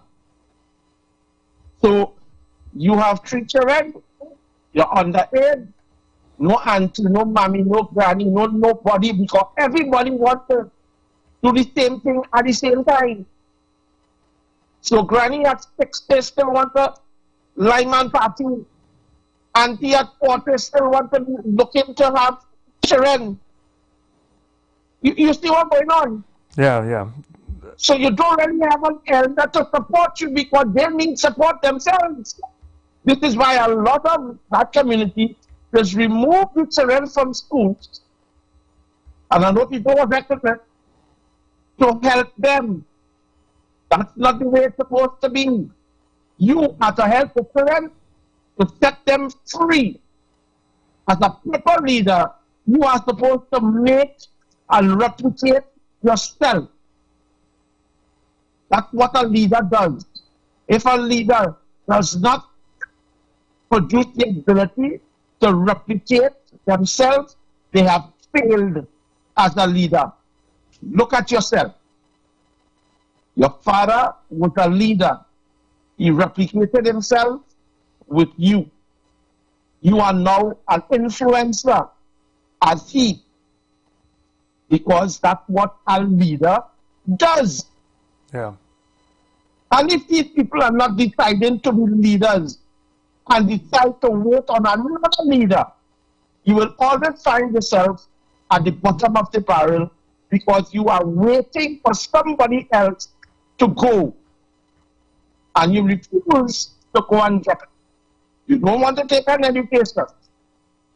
So you have 3 children, you're underage, no auntie, no mommy, no granny, no nobody, because everybody wants to do the same thing at the same time. So granny at 60 still wants a Lyman party. Auntie at 40 still wants to be looking to have children. You see what's going on? So you don't really have an elder to support you because they need support themselves. This is why a lot of that community has removed the children from schools. And I know people are veterans to help them. That's not the way it's supposed to be. You are to help the children to set them free. As a proper leader, you are supposed to make and replicate yourself. That's what a leader does. If a leader does not produce the ability to replicate themselves, they have failed as a leader. Look at yourself. Your father was a leader. He replicated himself with you. You are now an influencer as he, because that's what a leader does. Yeah. And if these people are not deciding to be leaders and decide to vote on another leader, you will always find yourself at the bottom of the barrel because you are waiting for somebody else to go and you refuse to go and get it. You don't want to take an education.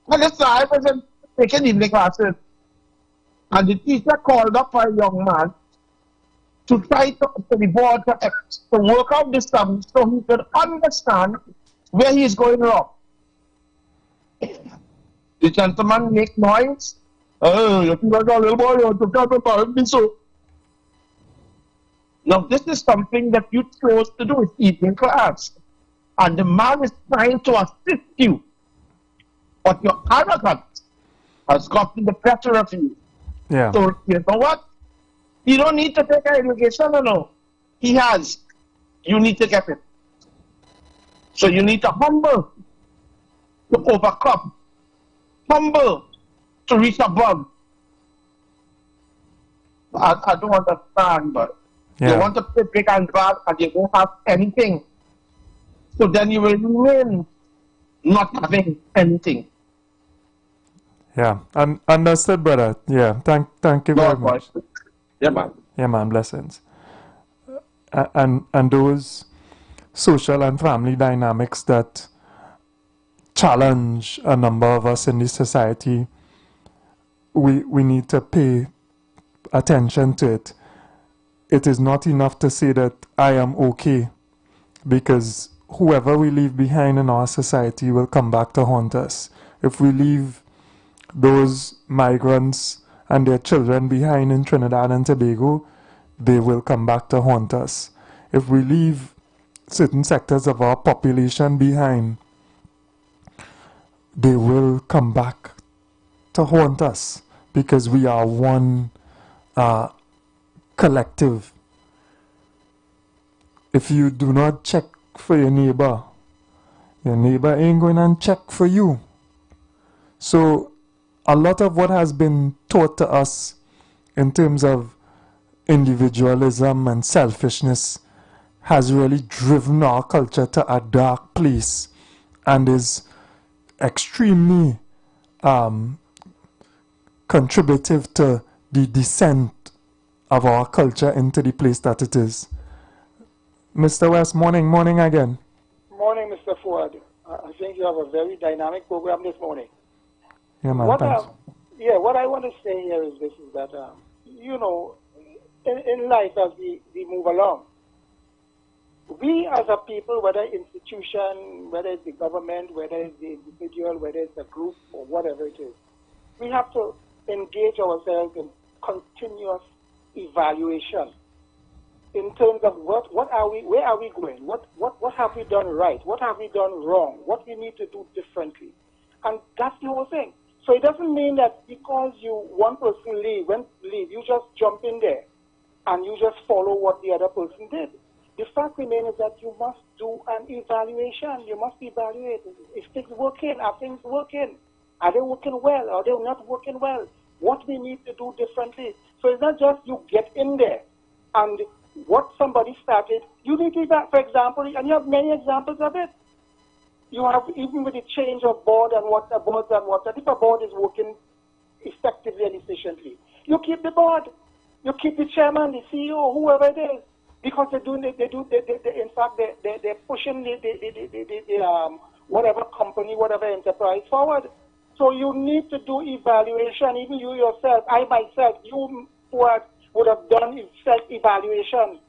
And listen, I was taking evening classes and the teacher called up a young man to try to the board to work out the sums so he could understand where he is going wrong. The gentleman make noise. Oh, you feel like a little boy, you took out about me so. Now this is something that you're supposed to do, it's evening class. And the man is trying to assist you. But your arrogance has gotten the better of you. Yeah. So you know what? You don't need to take an education, no. He has. You need to get it. So you need to humble to overcome. Humble to reach above. I don't understand, but they want to play big and bad and they won't have anything. So then you will win not having anything. Yeah, understood, brother. Yeah, thank you very much. Yeah, man. Yeah, man, blessings. And those social and family dynamics that challenge a number of us in this society, we need to pay attention to it. It is not enough to say that I am okay, because whoever we leave behind in our society will come back to haunt us. If we leave those migrants and their children behind in Trinidad and Tobago, they will come back to haunt us. If we leave certain sectors of our population behind, they will come back to haunt us, because we are one collective. If you do not check for your neighbor ain't going to check for you. So a lot of what has been taught to us in terms of individualism and selfishness has really driven our culture to a dark place and is extremely contributive to the descent of our culture into the place that it is. Mr. West, morning again. Morning, Mr. Ford. I think you have a very dynamic program this morning. Yeah, man, thanks. What I want to say here is this, is that, in life as we move along, we as a people, whether institution, whether it's the government, whether it's the individual, whether it's a group or whatever it is, we have to engage ourselves in continuous evaluation in terms of where are we going, what have we done right, what have we done wrong, what we need to do differently. And that's the whole thing. So it doesn't mean that because one person leave, you just jump in there and you just follow what the other person did. The fact remains is that you must do an evaluation. You must evaluate. Is things working? Are things working? Are they working well? Are they not working well? What we need to do differently. So it's not just you get in there and what somebody started, you need to, for example, and you have many examples of it. You have, even with the change of board and what if a board is working effectively and efficiently, you keep the board, you keep the chairman, the CEO, whoever it is, because they're pushing the whatever company, whatever enterprise forward. So you need to do evaluation. Even you yourself, I myself, you would have done self-evaluation.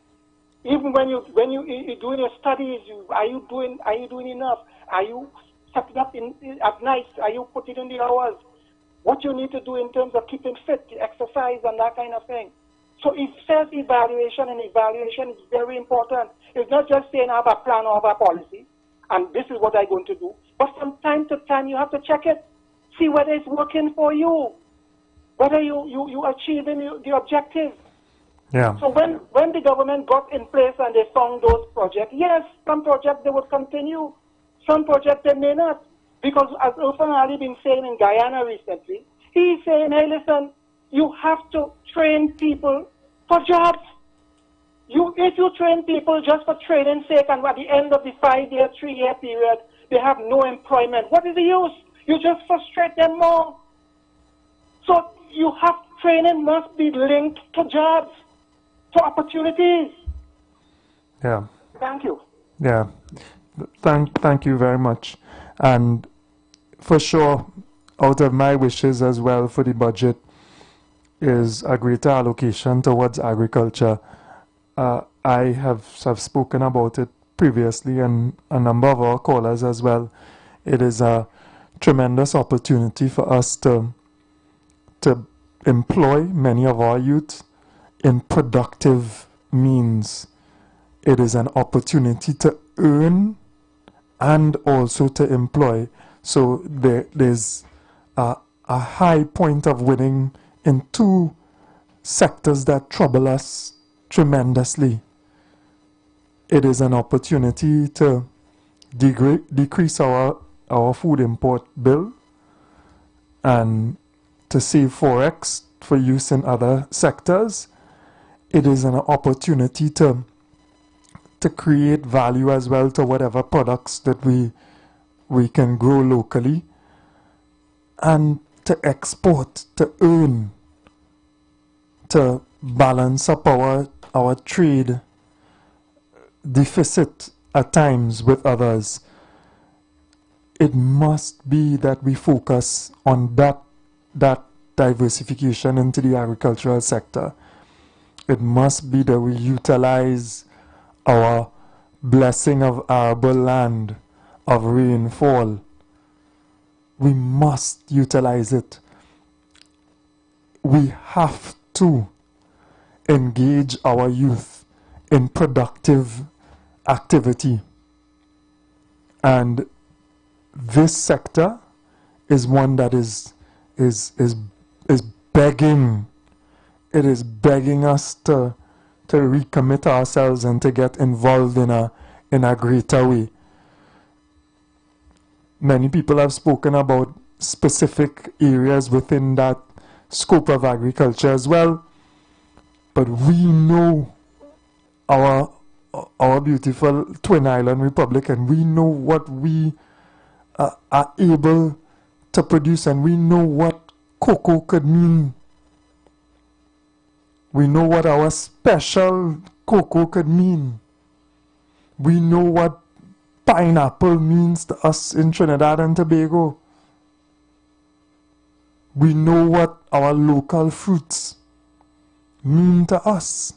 Even when you're doing your studies, are you doing enough? Are you setting up at night? Are you putting in the hours? What you need to do in terms of keeping fit, exercise, and that kind of thing. So self-evaluation and evaluation is very important. It's not just saying I have a plan or have a policy, and this is what I'm going to do. But from time to time, you have to check it, see whether it's working for you, whether you achieving the objective. Yeah. So when the government got in place and they found those projects, yes, some projects they would continue, some projects they may not. Because as Irfan Ali been saying in Guyana recently, he's saying, hey, listen, you have to train people for jobs. If you train people just for training sake and at the end of the 5-year, 3-year period, they have no employment, what is the use? You just frustrate them more. So training must be linked to jobs, to opportunities. Yeah. Thank you. Yeah. Thank you very much. And for sure, out of my wishes as well for the budget is a greater allocation towards agriculture. I have spoken about it previously, and a number of our callers as well. It is a tremendous opportunity for us to employ many of our youth in productive means. It is an opportunity to earn and also to employ. So there's a high point of winning in two sectors that trouble us tremendously. It is an opportunity to decrease our food import bill and to save forex for use in other sectors. It is an opportunity to create value as well to whatever products that we can grow locally, and to export, to earn, to balance up our trade deficit at times with others. It must be that we focus on that diversification into the agricultural sector. It must be that we utilize our blessing of arable land, of rainfall. We must utilize it. We have to engage our youth in productive activity. And this sector is one that is begging. It is begging us to recommit ourselves and to get involved in a greater way. Many people have spoken about specific areas within that scope of agriculture as well, but we know our beautiful Twin Island Republic, and we know what we are able to produce, and we know what cocoa could mean. We know what our special cocoa could mean. We know what pineapple means to us in Trinidad and Tobago. We know what our local fruits mean to us.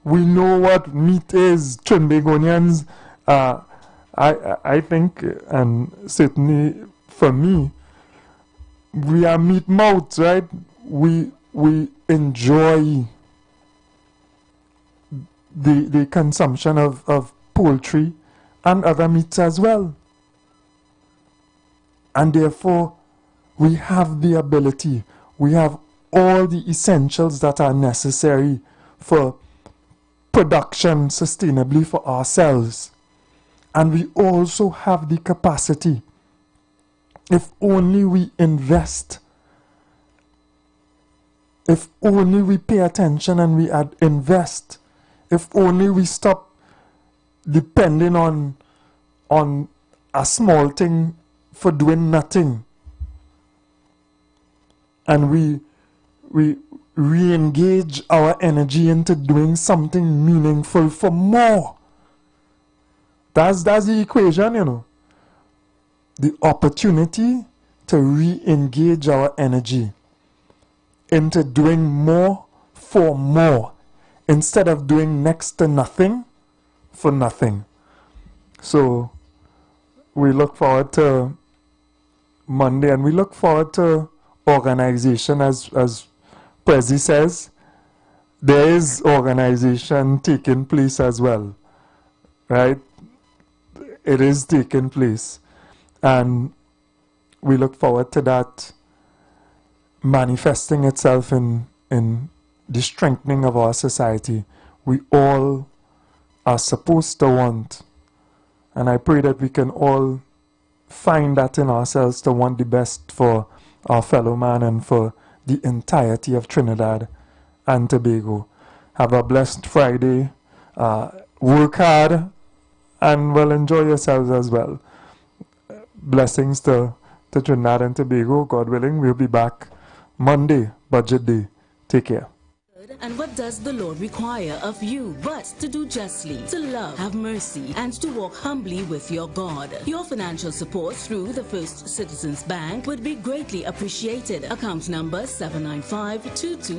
We know what meat is. Trinbagonians, I think, and certainly for me, we are meat mouths, right? We enjoy the consumption of poultry and other meats as well. And therefore, we have the ability, we have all the essentials that are necessary for production sustainably for ourselves. And we also have the capacity, if only we invest, if only we pay attention and we invest, if only we stop depending on a small thing for doing nothing, and we re-engage our energy into doing something meaningful for more. That's the equation, you know. The opportunity to re-engage our energy into doing more for more, instead of doing next to nothing for nothing. So we look forward to Monday, and we look forward to organization. As Prezi says, there is organization taking place as well, right? It is taking place, and we look forward to that manifesting itself in the strengthening of our society. We all are supposed to want, and I pray that we can all find that in ourselves, to want the best for our fellow man and for the entirety of Trinidad and Tobago. Have a blessed Friday. Work hard and well, enjoy yourselves as well. Blessings to Trinidad and Tobago. God willing, we'll be back Monday, budget day. Take care. And what does the Lord require of you but to do justly, to love, have mercy, and to walk humbly with your God? Your financial support through the First Citizens Bank would be greatly appreciated. Account number 79522.